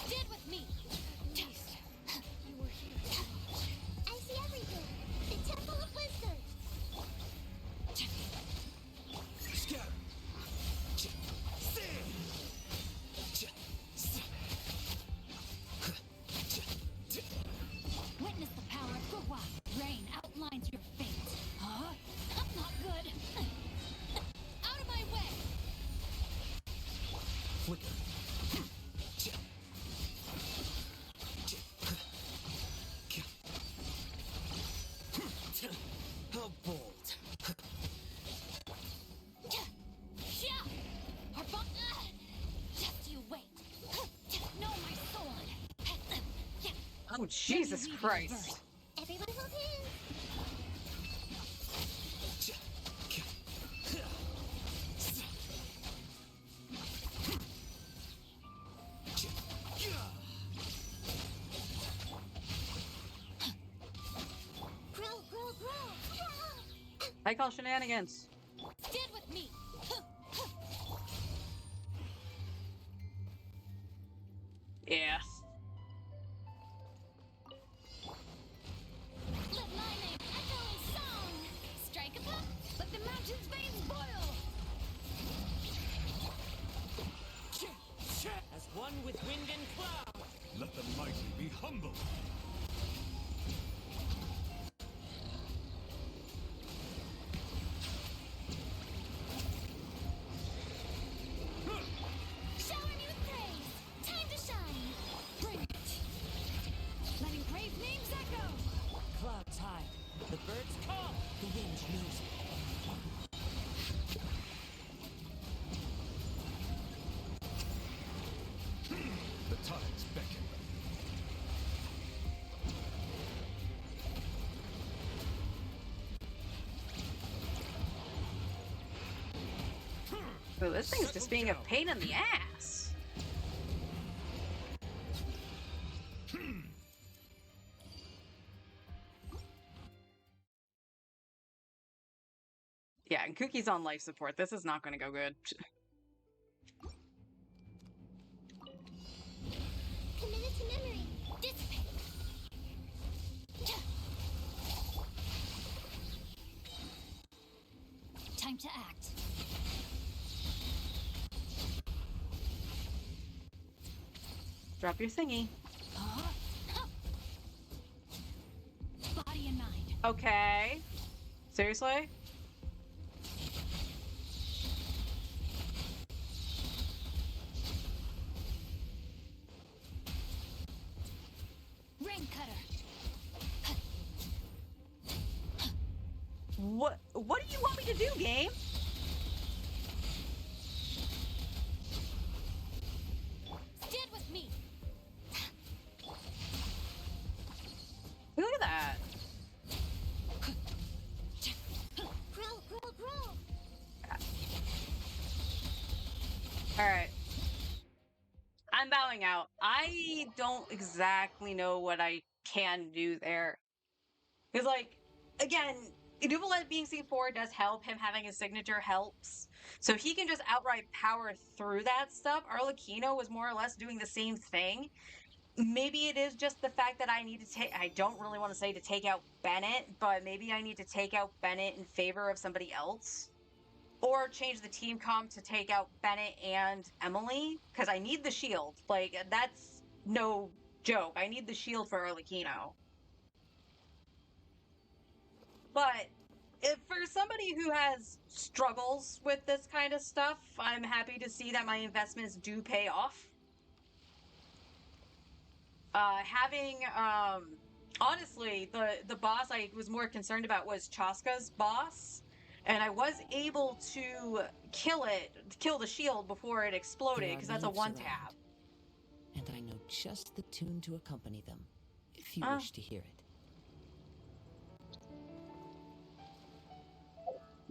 Stand with me. Taste. flicker. How bold. Just you wait. No, my sword. Oh, Jesus Christ. Everyone hold hands. Grow. I call shenanigans. Stand with me. Yeah. Let my name echo in song. Strike a pop. Let the mountain's veins boil. As one with wind and cloud. Let the mighty be humble. Shower me with praise. Time to shine. Bring it. Letting brave names echo. Clouds hide. The birds call. The wind knows it. The tides beckon. So this thing's just being a pain in the ass. Yeah, and Cookie's on life support. This is not going to go good. Committed to memory. Dissipate. Time to act. Drop your thingy. Body and mind. Okay. Seriously? Ring cutter. What do you want me to do, game? Stand with me. Look at that. Grow. Alright. I'm bowing out. I don't exactly know what I can do there. Because, like, again, Duvalet being C4 does help. Him having his signature helps. So he can just outright power through that stuff. Arlecchino was more or less doing the same thing. Maybe it is just the fact that I need to take... I don't really want to say to take out Bennett, but maybe I need to take out Bennett in favor of somebody else. Or change the team comp to take out Bennett and Emily, because I need the shield. Like, that's no joke. I need the shield for Arlecchino. But if for somebody who has struggles with this kind of stuff, I'm happy to see that my investments do pay off. Honestly, the boss I was more concerned about was Chaska's boss. And I was able to kill the shield before it exploded, because that's a one tap. And I know just the tune to accompany them, if you wish to hear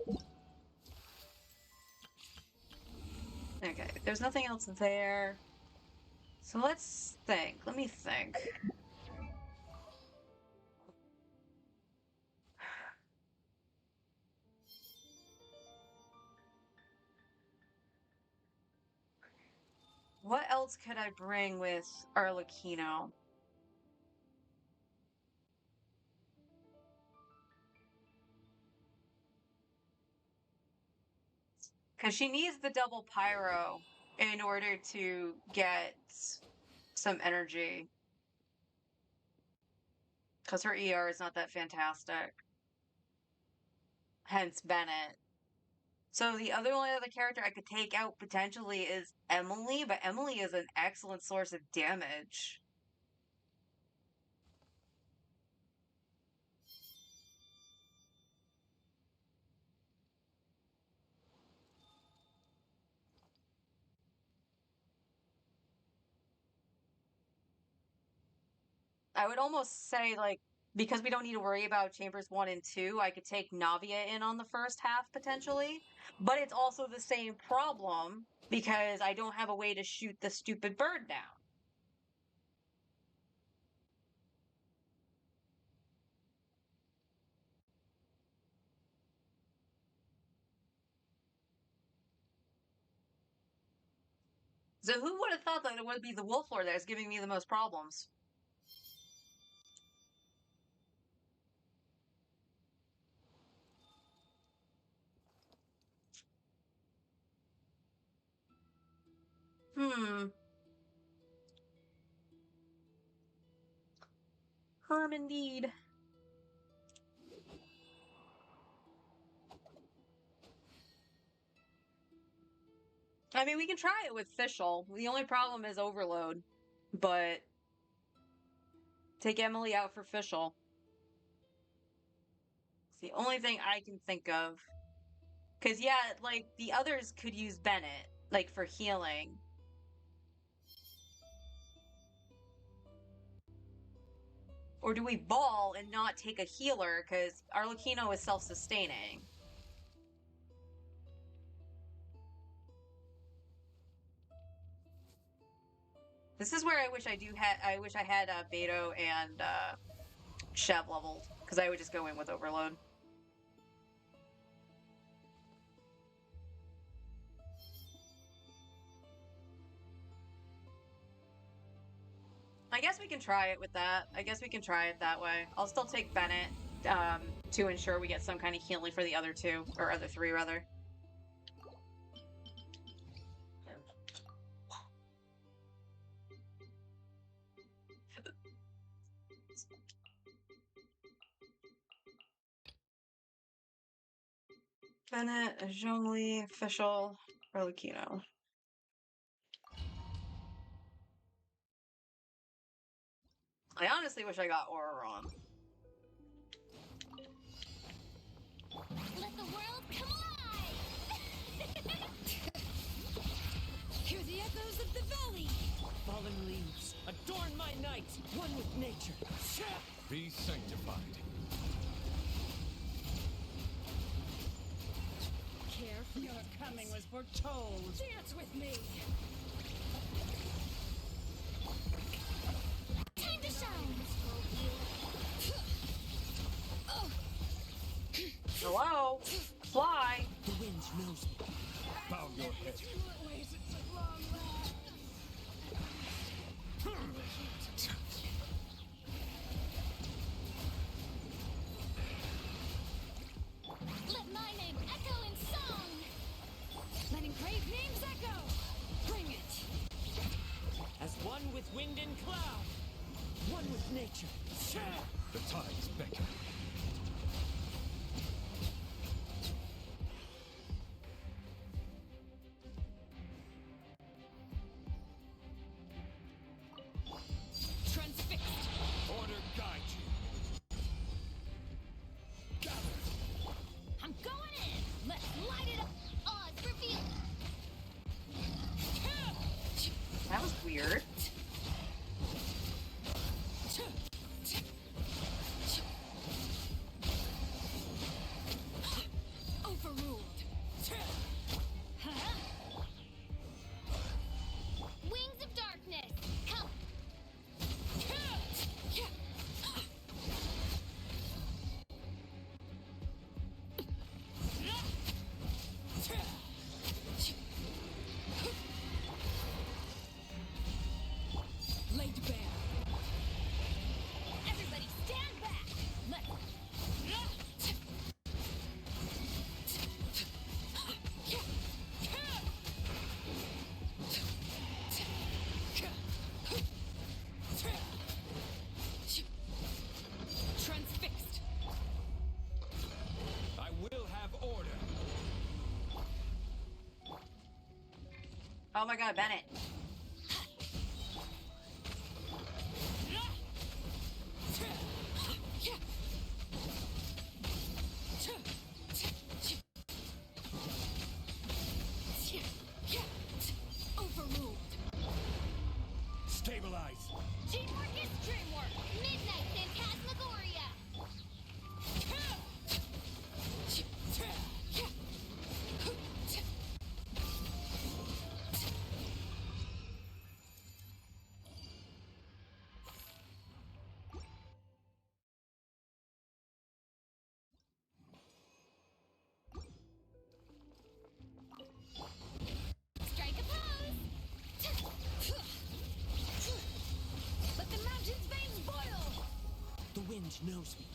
it. Okay, there's nothing else there. So let's think. Let me think. What else could I bring with Arlecchino? Because she needs the double pyro in order to get some energy. Because her ER is not that fantastic. Hence Bennett. So the only other character I could take out potentially is Emily, but Emily is an excellent source of damage. I would almost say, like, because we don't need to worry about chambers 1 and 2, I could take Navia in on the first half potentially. But it's also the same problem because I don't have a way to shoot the stupid bird down. So who would have thought that it would be the Wolf Lord that's giving me the most problems? Hmm. Herm indeed. I mean, we can try it with Fischl. The only problem is overload. But take Emily out for Fischl. It's the only thing I can think of. Because, yeah, like, the others could use Bennett, like, for healing. Or do we ball and not take a healer, because Arlecchino is self-sustaining? This is where I wish I had Beto and Chev leveled, because I would just go in with Overload. I guess we can try it with that. I guess we can try it that way. I'll still take Bennett to ensure we get some kind of healing for the other two, or other three, rather. Bennett, Zhongli, Fischl, Arlecchino. I honestly wish I got Auroron. Let the world come alive! Hear the echoes of the valley. Fallen leaves, adorn my night, one with nature. Be sanctified. Care for your coming was foretold. Dance with me. Time to shine! Hello? Fly! The wind knows me. Bow your head. Let my name echo in song! Letting brave names echo. Bring it. As one with wind and cloud, one with nature. The tides beckon. Transfixed. Order guide you. Gather. I'm going in! Let's light it up! Oz revealed! That was weird. Overruled. Huh? Wings of darkness! Come! Oh my god, Bennett. Overruled. Stabilize. Teamwork is dreamwork. Midnight Phantasmagoria. Strike a pose. Let the mountain's veins boil. The wind knows me.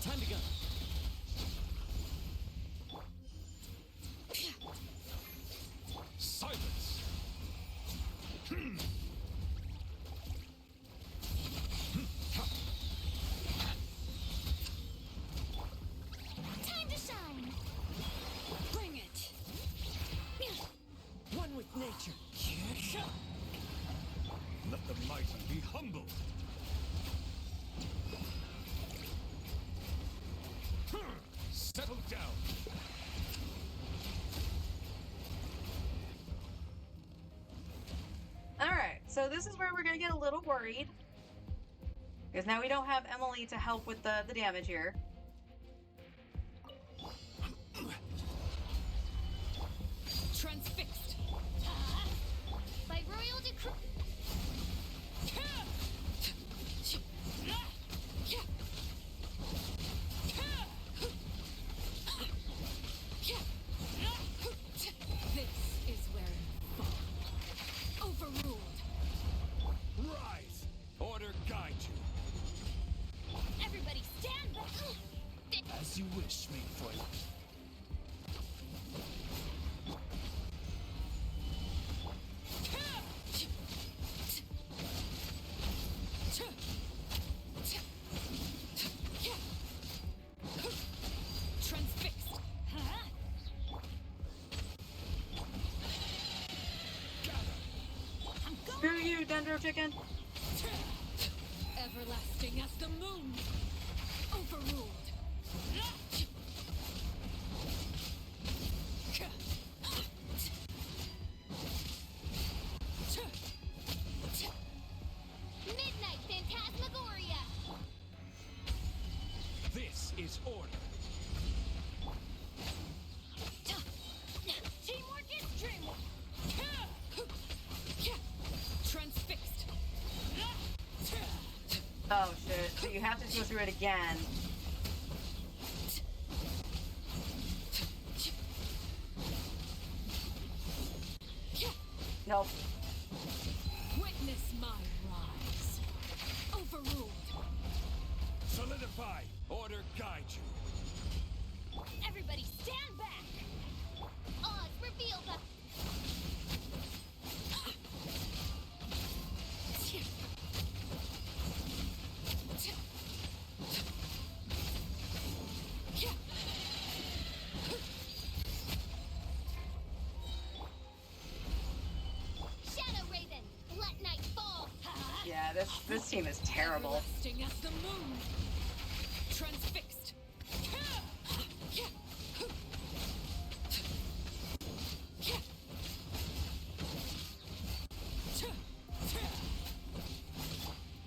Time to go. Silence! Time to shine. Bring it. One with nature. Let the mighty be humbled! Settle down! Alright, so this is where we're gonna get a little worried. Because now we don't have Emily to help with the damage here. Transfixed. By royal decree. This is where you fall. Overruled. Rise. Order guide you. Everybody stand back. As you wish, Maidfoot. Transfixed. I'm going. Screw you, Dendro Chicken! Everlasting as the moon. Overruled. Midnight Phantasmagoria. This is order. Teamwork is dreamwork. Transfixed. Oh shit, so you have to go through it again. Nope. Witness my rise. Overruled. Solidify. Order guide you. Everybody stand back. Oz, reveal the. Shadow Raven, let night fall. Yeah, this team is terrible. Everlasting as the moon. Transfixed.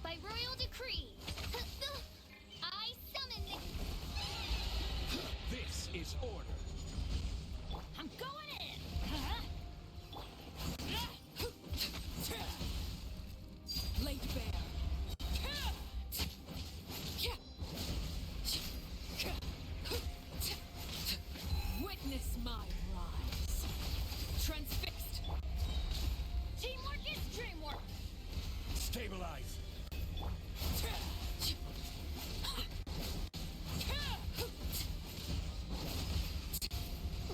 By royal decree, I summon the. This is order. I'm going in. Laid bare. Witness my rise. Transfixed. Teamwork is dreamwork. Stabilize.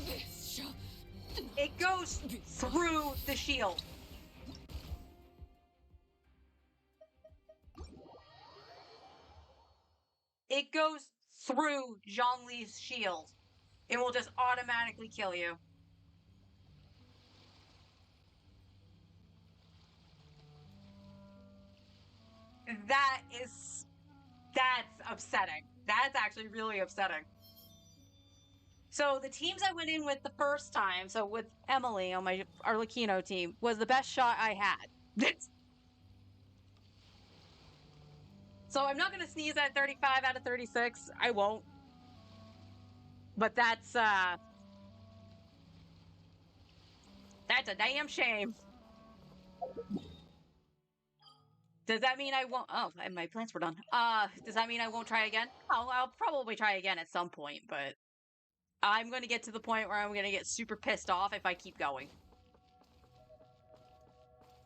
This shall It goes through the shield. It goes through Zhongli's shield. It will just automatically kill you. That's upsetting. That's actually really upsetting. So the teams I went in with the first time, so with Emily on my Arlecchino team, was the best shot I had. So I'm not going to sneeze at 35 out of 36. I won't. But that's a damn shame. Does that mean I won't? Oh, and my plants were done. Does that mean I won't try again? Oh, I'll probably try again at some point, but I'm going to get to the point where I'm going to get super pissed off if I keep going.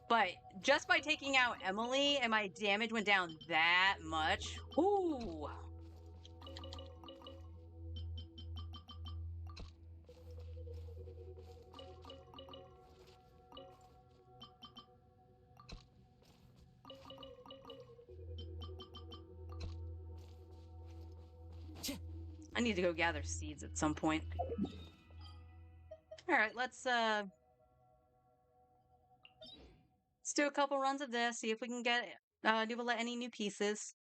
But just by taking out Emily and my damage went down that much. Ooh. I need to go gather seeds at some point. All right, let's do a couple runs of this, see if we can get any new pieces.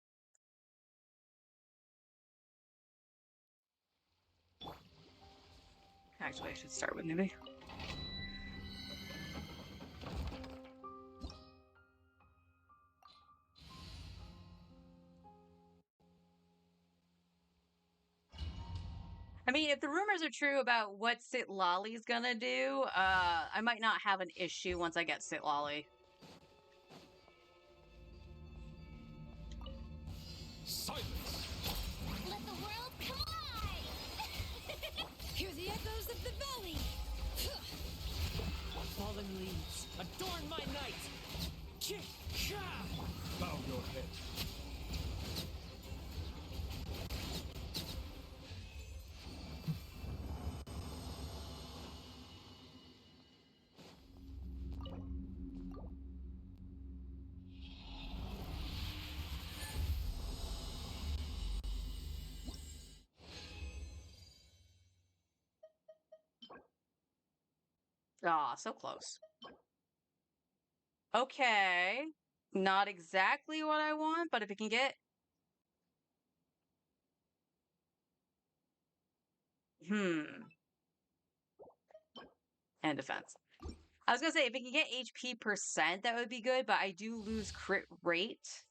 Actually, I should start with Newbie. I mean, if the rumors are true about what Sitlali's gonna do, I might not have an issue once I get Sitlali. Silence! Let the world come alive! Hear the echoes of the valley. Fallen leaves, adorn my night! Bow your head. Ah, so close. Okay. Not exactly what I want, but if it can get... And defense. I was gonna say, if it can get HP percent, that would be good, but I do lose crit rate.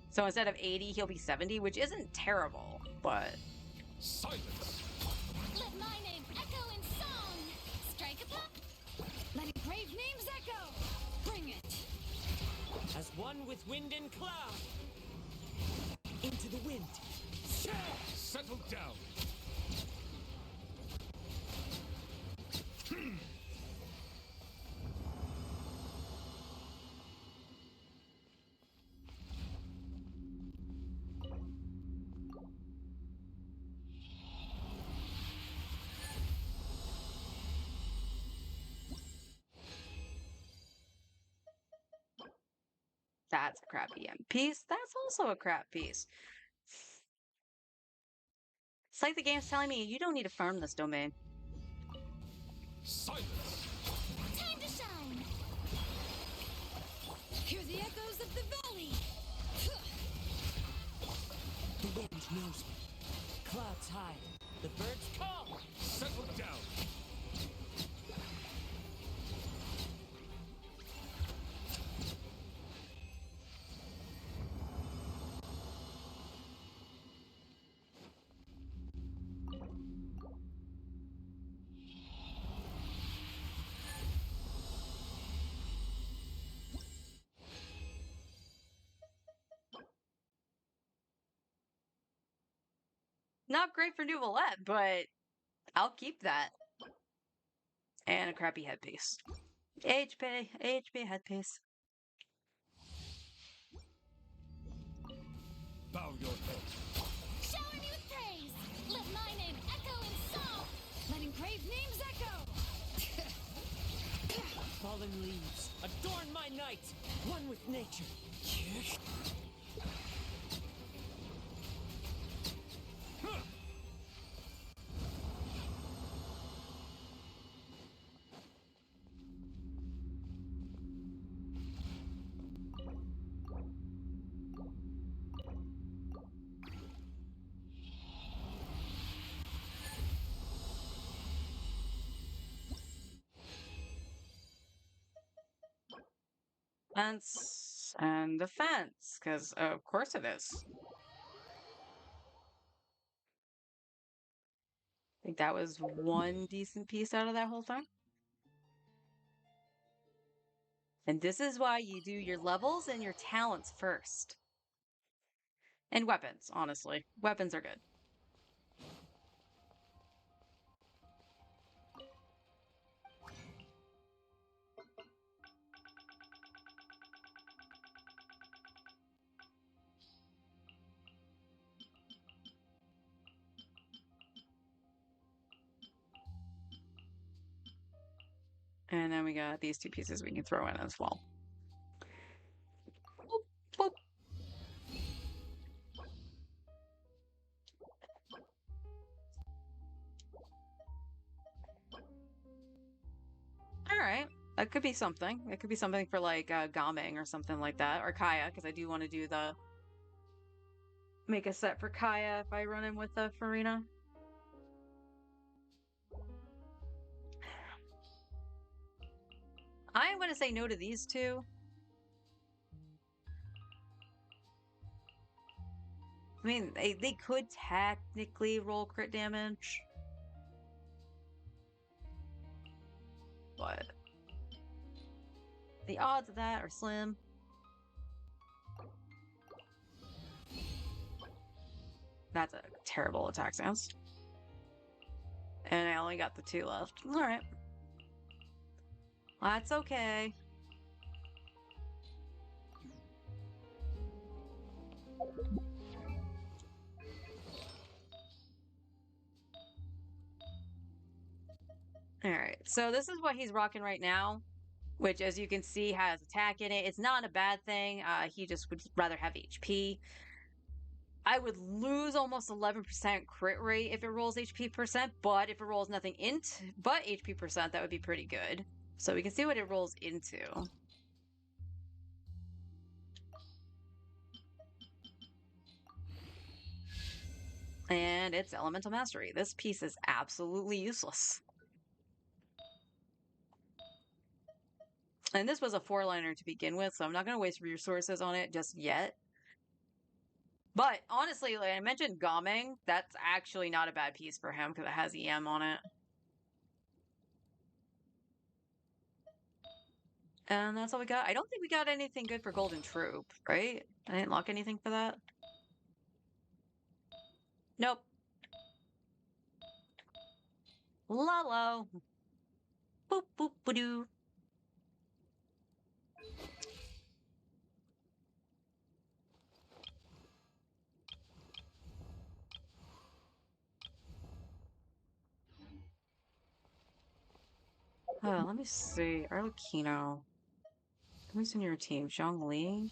So instead of 80, he'll be 70, which isn't terrible, but... Silence! Let my name echo in song! Strike a pop! Let engraved names echo. Bring it. As one with wind and cloud! Into the wind! Settle down! That's a crappy piece. That's also a crap piece. It's like the game's telling me, you don't need to farm this domain. Silence! Time to shine! Hear the echoes of the valley. The wind knows me. Clouds hide. The birds call. Settle down! Not great for Nouvelette, but I'll keep that. And a crappy headpiece. HP headpiece. Bow your head. Shower me with praise! Let my name echo in song! Let engraved names echo. Fallen leaves, adorn my night! One with nature! defense and defense, because of course it is. I think that was one decent piece out of that whole thing. And this is why you do your levels and your talents first. And weapons, honestly. Weapons are good. And then we got these two pieces we can throw in as well. Boop, boop. All right. That could be something. It could be something for like Gaming or something like that. Or Kaya, because I do want to do the... Make a set for Kaya if I run in with the Farina. I'm going to say no to these two. I mean, they could technically roll crit damage. But the odds of that are slim. That's a terrible attack stance. And I only got the two left. Alright. That's okay. Alright, so this is what he's rocking right now, which as you can see has attack in it. It's not a bad thing. He just would rather have HP. I would lose almost 11% crit rate if it rolls HP percent, but if it rolls nothing but HP percent, that would be pretty good. So we can see what it rolls into. And it's Elemental Mastery. This piece is absolutely useless. And this was a 4-liner to begin with, so I'm not going to waste resources on it just yet. But honestly, like I mentioned Gaming, that's actually not a bad piece for him because it has EM on it. And that's all we got. I don't think we got anything good for Golden Troop, right? I didn't lock anything for that. Nope. Lolo. Boop, boop, ba-doo. Let me see. Arlecchino. Who's in your team? Zhongli?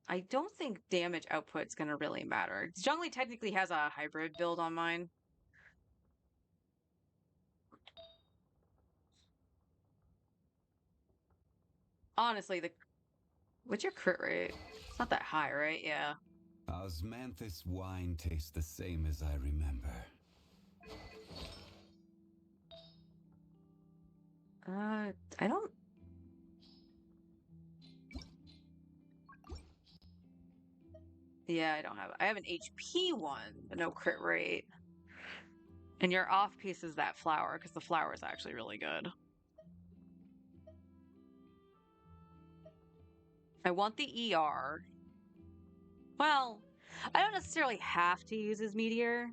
I don't think damage output's gonna really matter. Zhongli technically has a hybrid build on mine. Honestly, what's your crit rate? It's not that high, right? Yeah. Osmanthus wine tastes the same as I remember. I don't... Yeah, I don't have... I have an HP one, but no crit rate. And your off piece is that flower, because the flower is actually really good. I want the ER. Well, I don't necessarily have to use his meteor.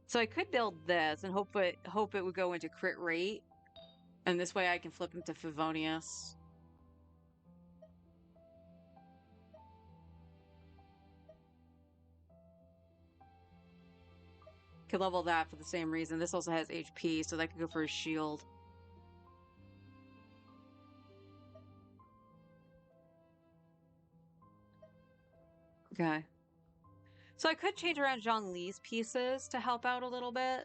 So I could build this and hope it would go into crit rate. And this way I can flip him to Favonius. Could level that for the same reason. This also has HP, so that could go for a shield. Okay. So I could change around Zhongli's pieces to help out a little bit.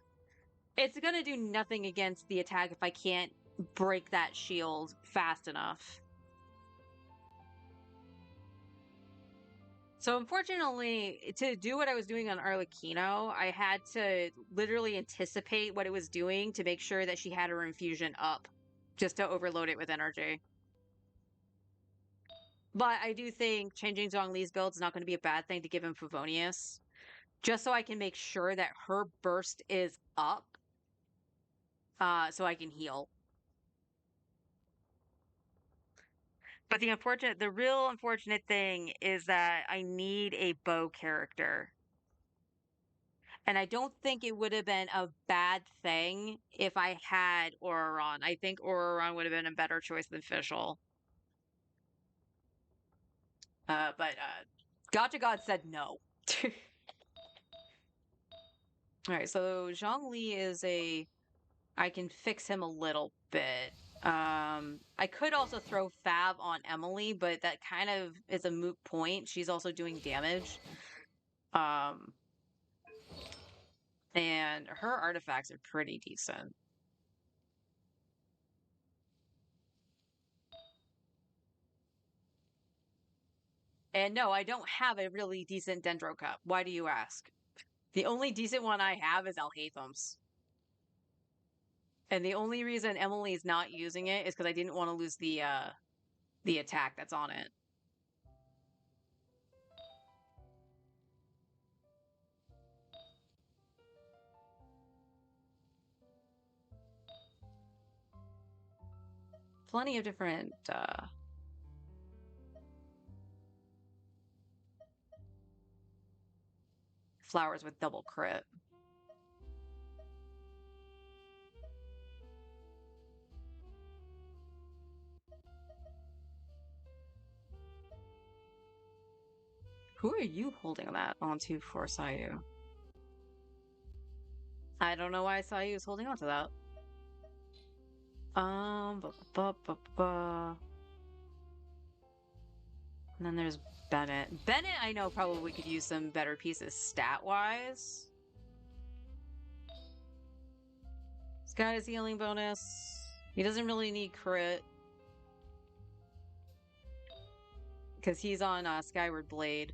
It's gonna do nothing against the attack if I can't break that shield fast enough. So unfortunately, to do what I was doing on Arlecchino, I had to literally anticipate what it was doing to make sure that she had her infusion up, just to overload it with energy. But I do think changing Zhongli's build is not going to be a bad thing to give him Favonius, just so I can make sure that her burst is up, so I can heal. But the real unfortunate thing is that I need a bow character. And I don't think it would have been a bad thing if I had Auroron. I think Auroron would have been a better choice than Fischl. But Gacha God said no. Alright, so Zhongli is I can fix him a little bit. I could also throw Fab on Emily, but that kind of is a moot point. She's also doing damage. And her artifacts are pretty decent. And no, I don't have a really decent Dendro Cup. Why do you ask? The only decent one I have is Alhaitham's. And the only reason Emily's not using it is because I didn't want to lose the attack that's on it. Plenty of different flowers with double crit. Who are you holding that onto for Sayu? I don't know why Sayu is holding onto that. And then there's Bennett. Bennett, I know probably could use some better pieces stat-wise. He's got his healing bonus. He doesn't really need crit. Because he's on Skyward Blade.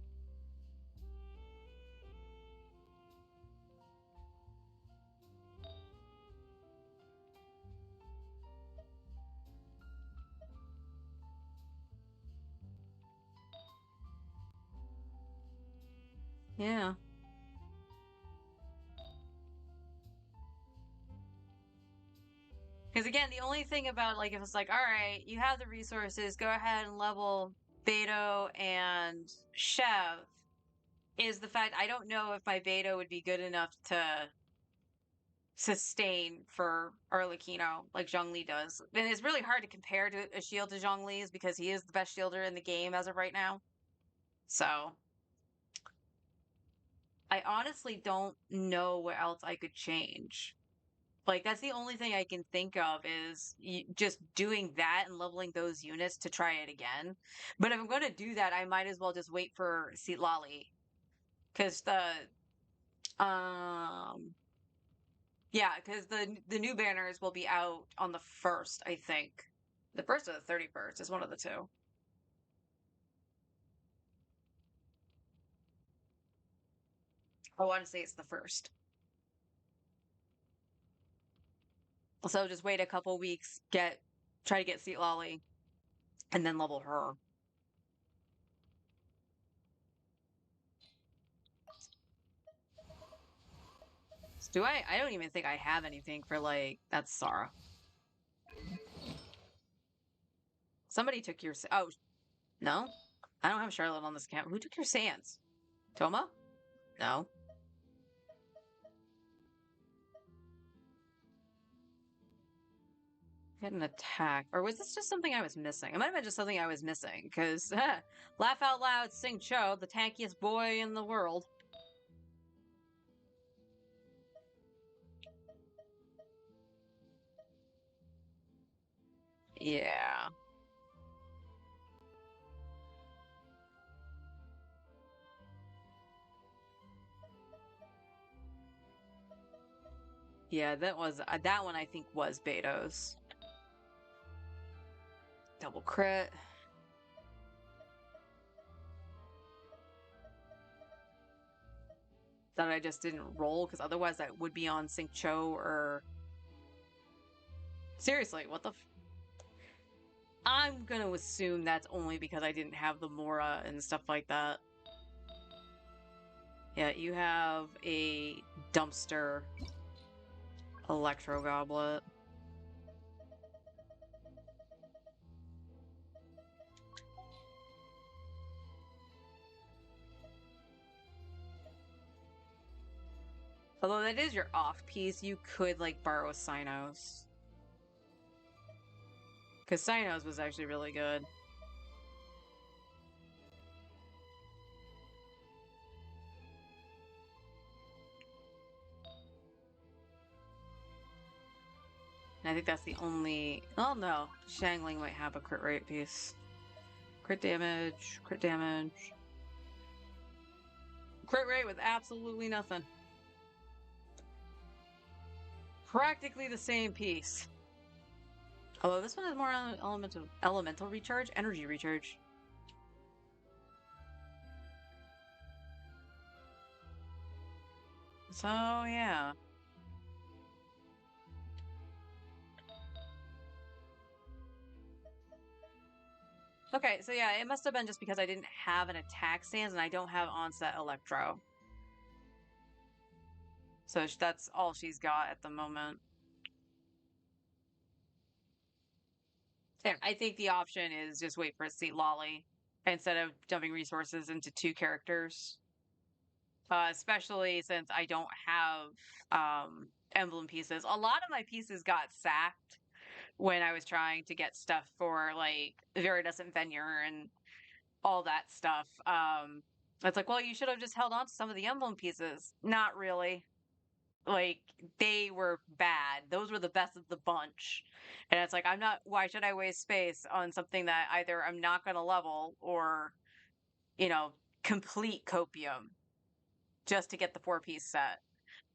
Yeah. Because again, the only thing about, like, if it's like, all right, you have the resources, go ahead and level Beto and Chev, is the fact I don't know if my Beto would be good enough to sustain for Arlecchino like Zhongli does. And it's really hard to compare to a shield to Zhongli's because he is the best shielder in the game as of right now. So I honestly don't know what else I could change. Like, that's the only thing I can think of is just doing that and leveling those units to try it again. But if I'm going to do that, I might as well just wait for Citlali. Because yeah, because the new banners will be out on the 1st, I think. The 1st or the 31st is one of the two. I want to say it's the 1st. So just wait a couple weeks, try to get Citlali, and then level her. Do I? I don't even think I have anything for, like, that's Sarah. Somebody took your... Oh, no? I don't have Charlotte on this account. Who took your Sans? Toma? No. Get an attack. Or was this just something I was missing? It might have been just something I was missing, because laugh out loud, Xingqiu, the tankiest boy in the world. Yeah. Yeah, that one I think was Beto's. Double crit. that I just didn't roll, because otherwise that would be on Sync Cho or... Seriously, what the I'm gonna assume that's only because I didn't have the Mora and stuff like that. Yeah, you have a dumpster Electro Goblet. Although that is your off piece, you could like borrow Cynos. Because Cynos was actually really good. And I think that's the only... Oh no, Xiangling might have a crit rate piece. Crit damage, crit damage. Crit rate with absolutely nothing. Practically the same piece. Although this one has more elemental recharge, energy recharge. So, yeah. Okay, so yeah, it must have been just because I didn't have an attack stance and I don't have onset Electro. So that's all she's got at the moment. Yeah, I think the option is just wait for Seat Lolly instead of dumping resources into 2 characters. Especially since I don't have emblem pieces. A lot of my pieces got sacked when I was trying to get stuff for like Viridescent Venure and all that stuff. It's like, well, you should have just held on to some of the emblem pieces. Not really. Like, they were bad. Those were the best of the bunch. And it's like, why should I waste space on something that either I'm not going to level or, you know, complete copium just to get the 4-piece set?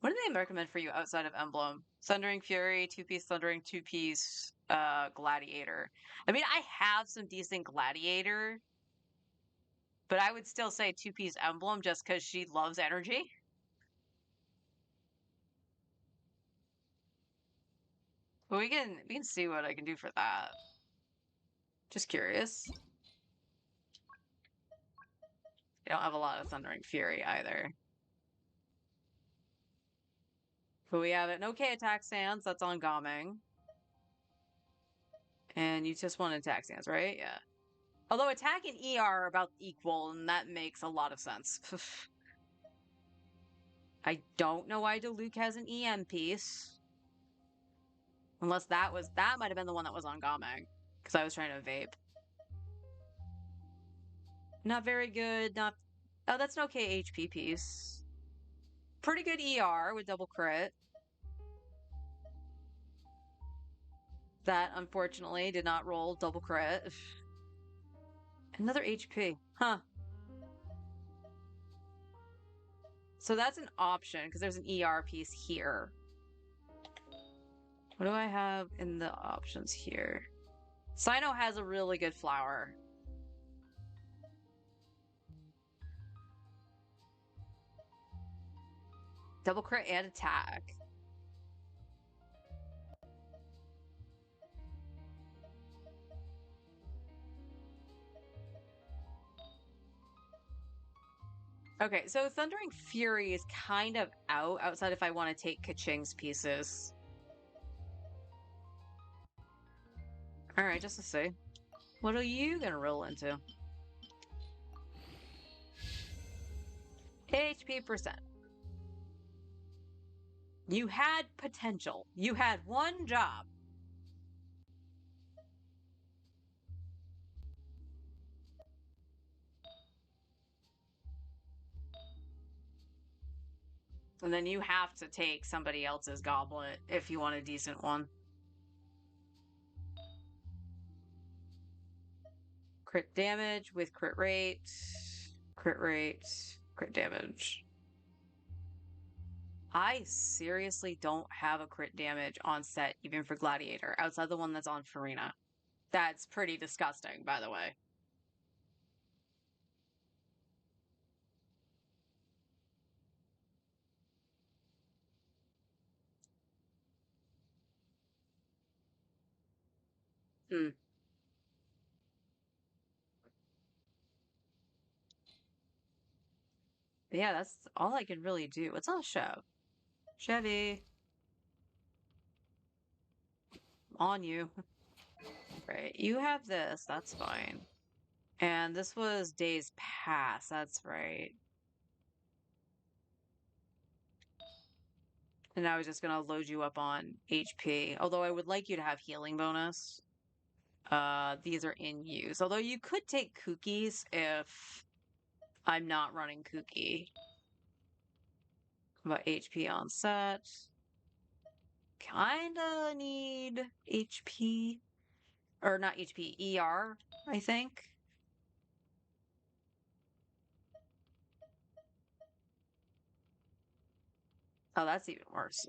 What do they recommend for you outside of Emblem? Thundering Fury, 2-piece Thundering, 2-piece Gladiator. I mean, I have some decent Gladiator, but I would still say 2-piece Emblem just because she loves energy. But we can see what I can do for that. Just curious. I don't have a lot of Thundering Fury either. But we have an okay attack stance that's on Gaming. And you just want attack stance, right? Yeah. Although attack and ER are about equal, and that makes a lot of sense. I don't know why Diluc has an EM piece. Unless that might have been the one that was on Gaming. Because I was trying to vape. Not very good, oh, that's an okay HP piece. Pretty good ER with double crit. That, unfortunately, did not roll double crit. Another HP. Huh. So that's an option, because there's an ER piece here. What do I have in the options here? Cyno has a really good flower. Double crit and attack. Okay, so Thundering Fury is kind of outside if I want to take Kaching's pieces. Alright, just to see. What are you gonna roll into? HP percent. You had potential. You had one job. And then you have to take somebody else's goblet if you want a decent one. Crit damage with crit rate, crit damage. I seriously don't have a crit damage on set even for Gladiator, outside the one that's on Farina. That's pretty disgusting, by the way. Hmm. Yeah, that's all I can really do. What's on show? Chevy, on you. Right. You have this. That's fine. And this was days past. That's right. And I was just gonna load you up on HP. Although I would like you to have healing bonus. These are in use. Although you could take cookies if I'm not running cookie. About HP on set. Kinda need HP. Or not HP, ER, I think. Oh, that's even worse.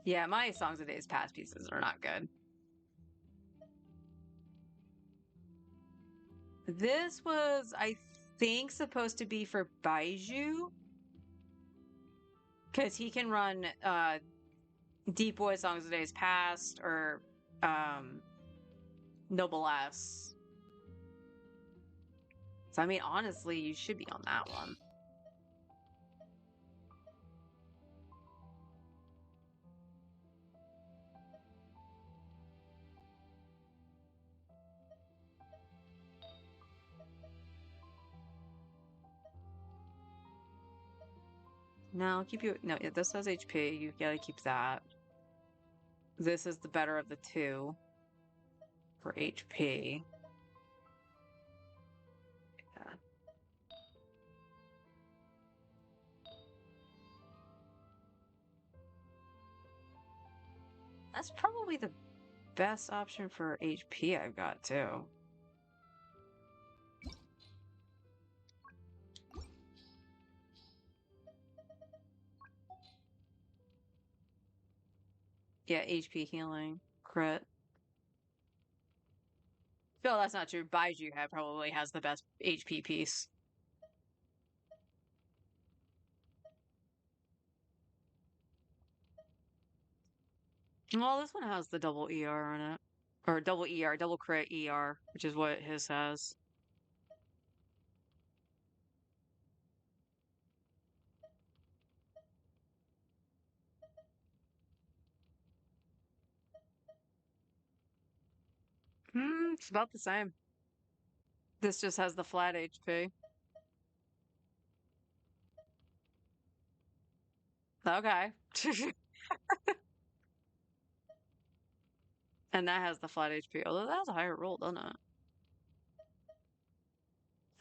Yeah, my Songs of Days Past pieces are not good. This was, I think, supposed to be for Baiju. Because he can run Deep Boy Songs of Days Past or Noble S. So, I mean, honestly, you should be on that one. No, I'll keep you. No, yeah, this has HP. You gotta keep that. This is the better of the two for HP. Yeah. That's probably the best option for HP I've got, too. Yeah, HP healing. Crit. No, that's not true. Baiju probably has the best HP piece. Well, this one has the double ER on it. Or double ER, double crit ER, which is what his has. It's about the same. This just has the flat HP. Okay. And that has the flat HP. Although that has a higher roll, doesn't it?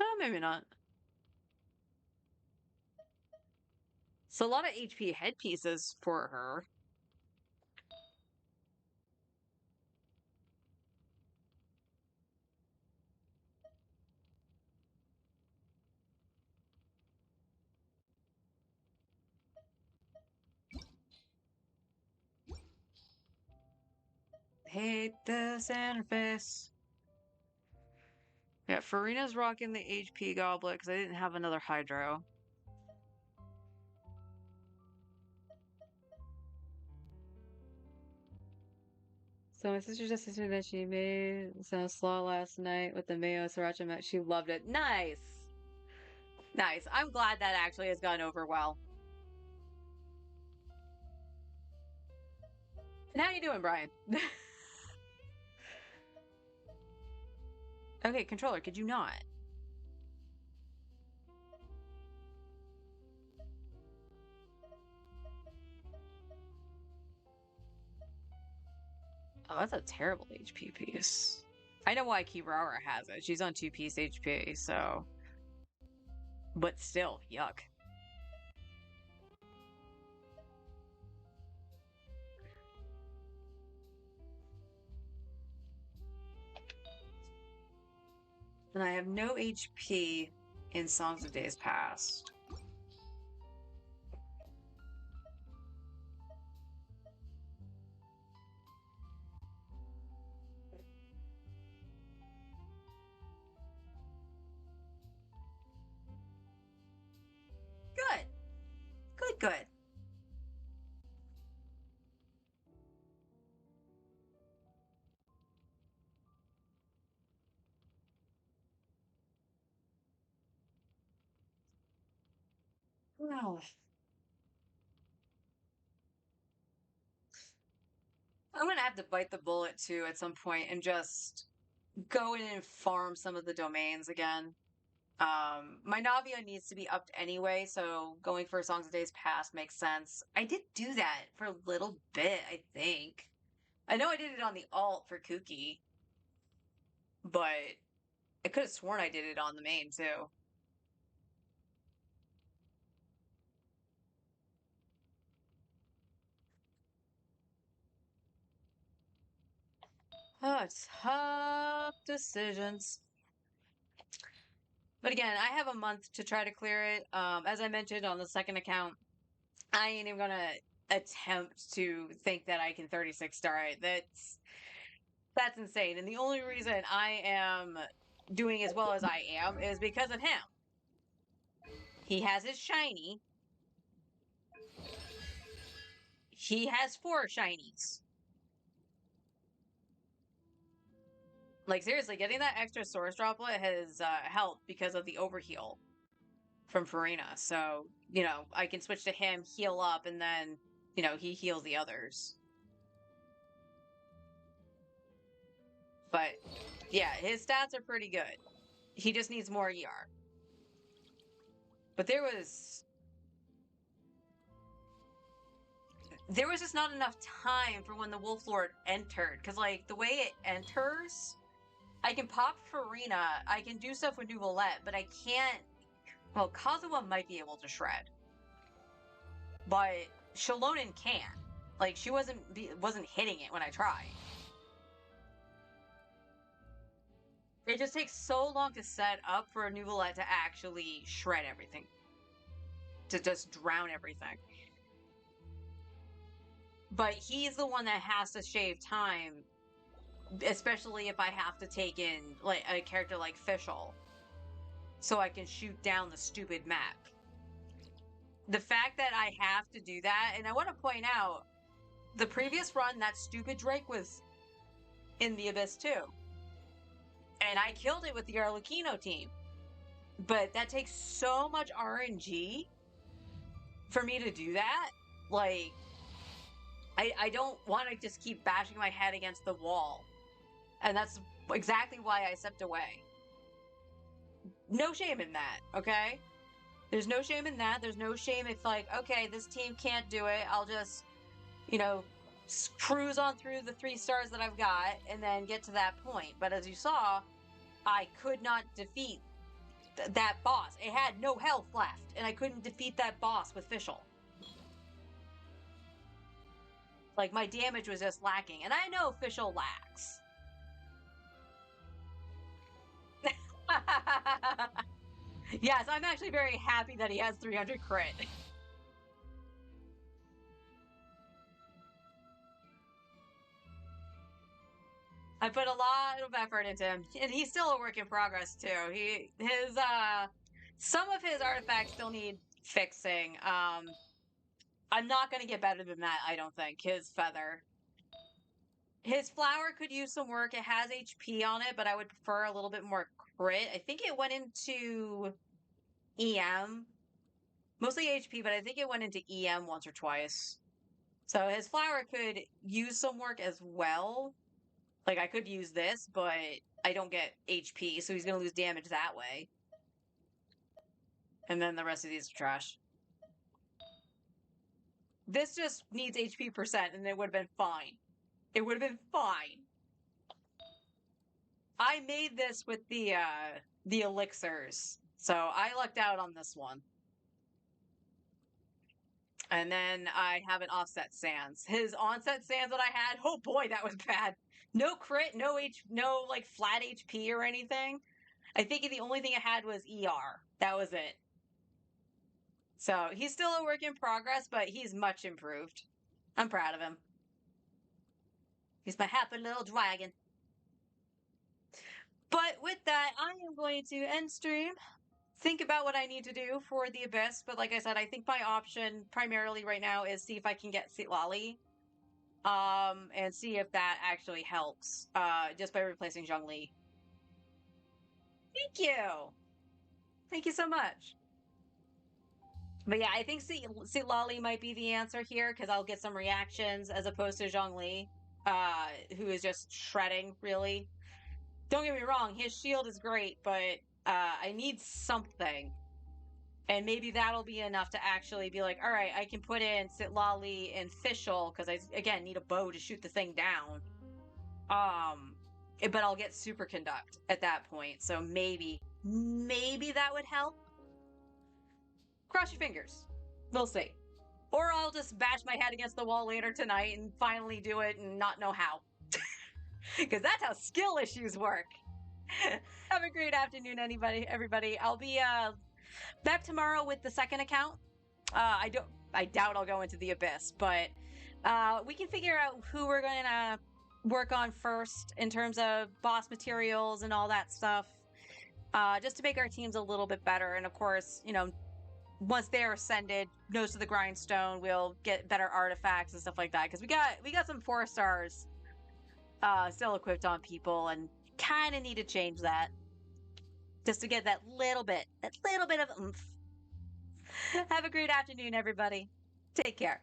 Oh, maybe not. So a lot of HP headpieces for her. Hate this interface. Yeah, Farina's rocking the HP goblet because I didn't have another Hydro. So my sister just said that she made some slaw last night with the mayo sriracha mac. She loved it. Nice. Nice. I'm glad that actually has gone over well. And how you doing, Brian? Okay, controller, could you not? Oh, that's a terrible HP piece. I know why Kirara has it. She's on 2-piece HP, so... But still, yuck. And I have no HP in Songs of Days Past. good. Wow. I'm gonna have to bite the bullet too at some point and just go in and farm some of the domains again. My Navia needs to be upped anyway, so going for Songs of Days Past makes sense. I did do that for a little bit, I think. I know I did it on the alt for Kuki, but I could have sworn I did it on the main too. Oh, tough decisions. But again, I have a month to try to clear it. As I mentioned on the second account, I ain't even gonna attempt to think that I can 36 star it. That's insane. And the only reason I am doing as well as I am is because of him. He has his shiny. He has 4 shinies. Like, seriously, getting that extra source droplet has helped because of the overheal from Farina. So, you know, I can switch to him, heal up, and then, you know, he heals the others. But, yeah, his stats are pretty good. He just needs more ER. But there was just not enough time for when the Wolf Lord entered. Because, like, the way it enters, I can pop Farina, I can do stuff with Nuvolette, but I can't... Well, Kazuha might be able to shred. But Shalonen can't. Like, she wasn't hitting it when I tried. It just takes so long to set up for a Nuvolette to actually shred everything. To just drown everything. But he's the one that has to shave time, especially if I have to take in like a character like Fischl, so I can shoot down the stupid map. The fact that I have to do that, and I want to point out, the previous run, that stupid Drake was in the Abyss too. And I killed it with the Arlecchino team. But that takes so much RNG for me to do that. Like, I don't want to just keep bashing my head against the wall. And that's exactly why I stepped away. No shame in that, okay? There's no shame in that. There's no shame if, like, okay, this team can't do it. I'll just, you know, cruise on through the 3 stars that I've got and then get to that point. But as you saw, I could not defeat that boss. It had no health left, and I couldn't defeat that boss with Fischl. Like, my damage was just lacking. And I know Fischl lacks. Yes, I'm actually very happy that he has 300 crit. I put a lot of effort into him, and he's still a work in progress too. Some of his artifacts still need fixing. I'm not gonna get better than that, I don't think. His feather. His flower could use some work. It has HP on it, but I would prefer a little bit more crit. I think it went into EM. Mostly HP, but I think it went into EM once or twice. So his flower could use some work as well. Like, I could use this, but I don't get HP, so he's gonna lose damage that way. And then the rest of these are trash. This just needs HP percent, and it would have been fine. It would have been fine. I made this with the elixirs, so I lucked out on this one. And then I have an offset sands. His onset sands that I had, oh boy, that was bad. No crit, no like flat HP or anything. I think the only thing I had was ER. That was it. So he's still a work in progress, but he's much improved. I'm proud of him. He's my happy little dragon. But with that, I am going to end stream. think about what I need to do for the Abyss, but like I said, I think my option primarily right now is see if I can get Citlali. And see if that actually helps, just by replacing Zhongli. Thank you! Thank you so much. But yeah, I think Citlali might be the answer here, because I'll get some reactions, as opposed to Zhongli, who is just shredding, really. Don't get me wrong, his shield is great, but I need something. And maybe that'll be enough to actually be like, all right, I can put in Citlali and Fischl, because I, again, need a bow to shoot the thing down. But I'll get Superconduct at that point, so maybe that would help. Cross your fingers. We'll see. Or I'll just bash my head against the wall later tonight and finally do it and not know how. Because that's how skill issues work. Have a great afternoon, everybody. I'll be back tomorrow with the second account. I doubt I'll go into the Abyss, but we can figure out who we're going to work on first in terms of boss materials and all that stuff, just to make our teams a little bit better. And of course, you know, once they're ascended, nose to the grindstone, we'll get better artifacts and stuff like that. Because we got some 4 stars still equipped on people, and kind of need to change that just to get that little bit of oomph. Have a great afternoon, everybody. Take care.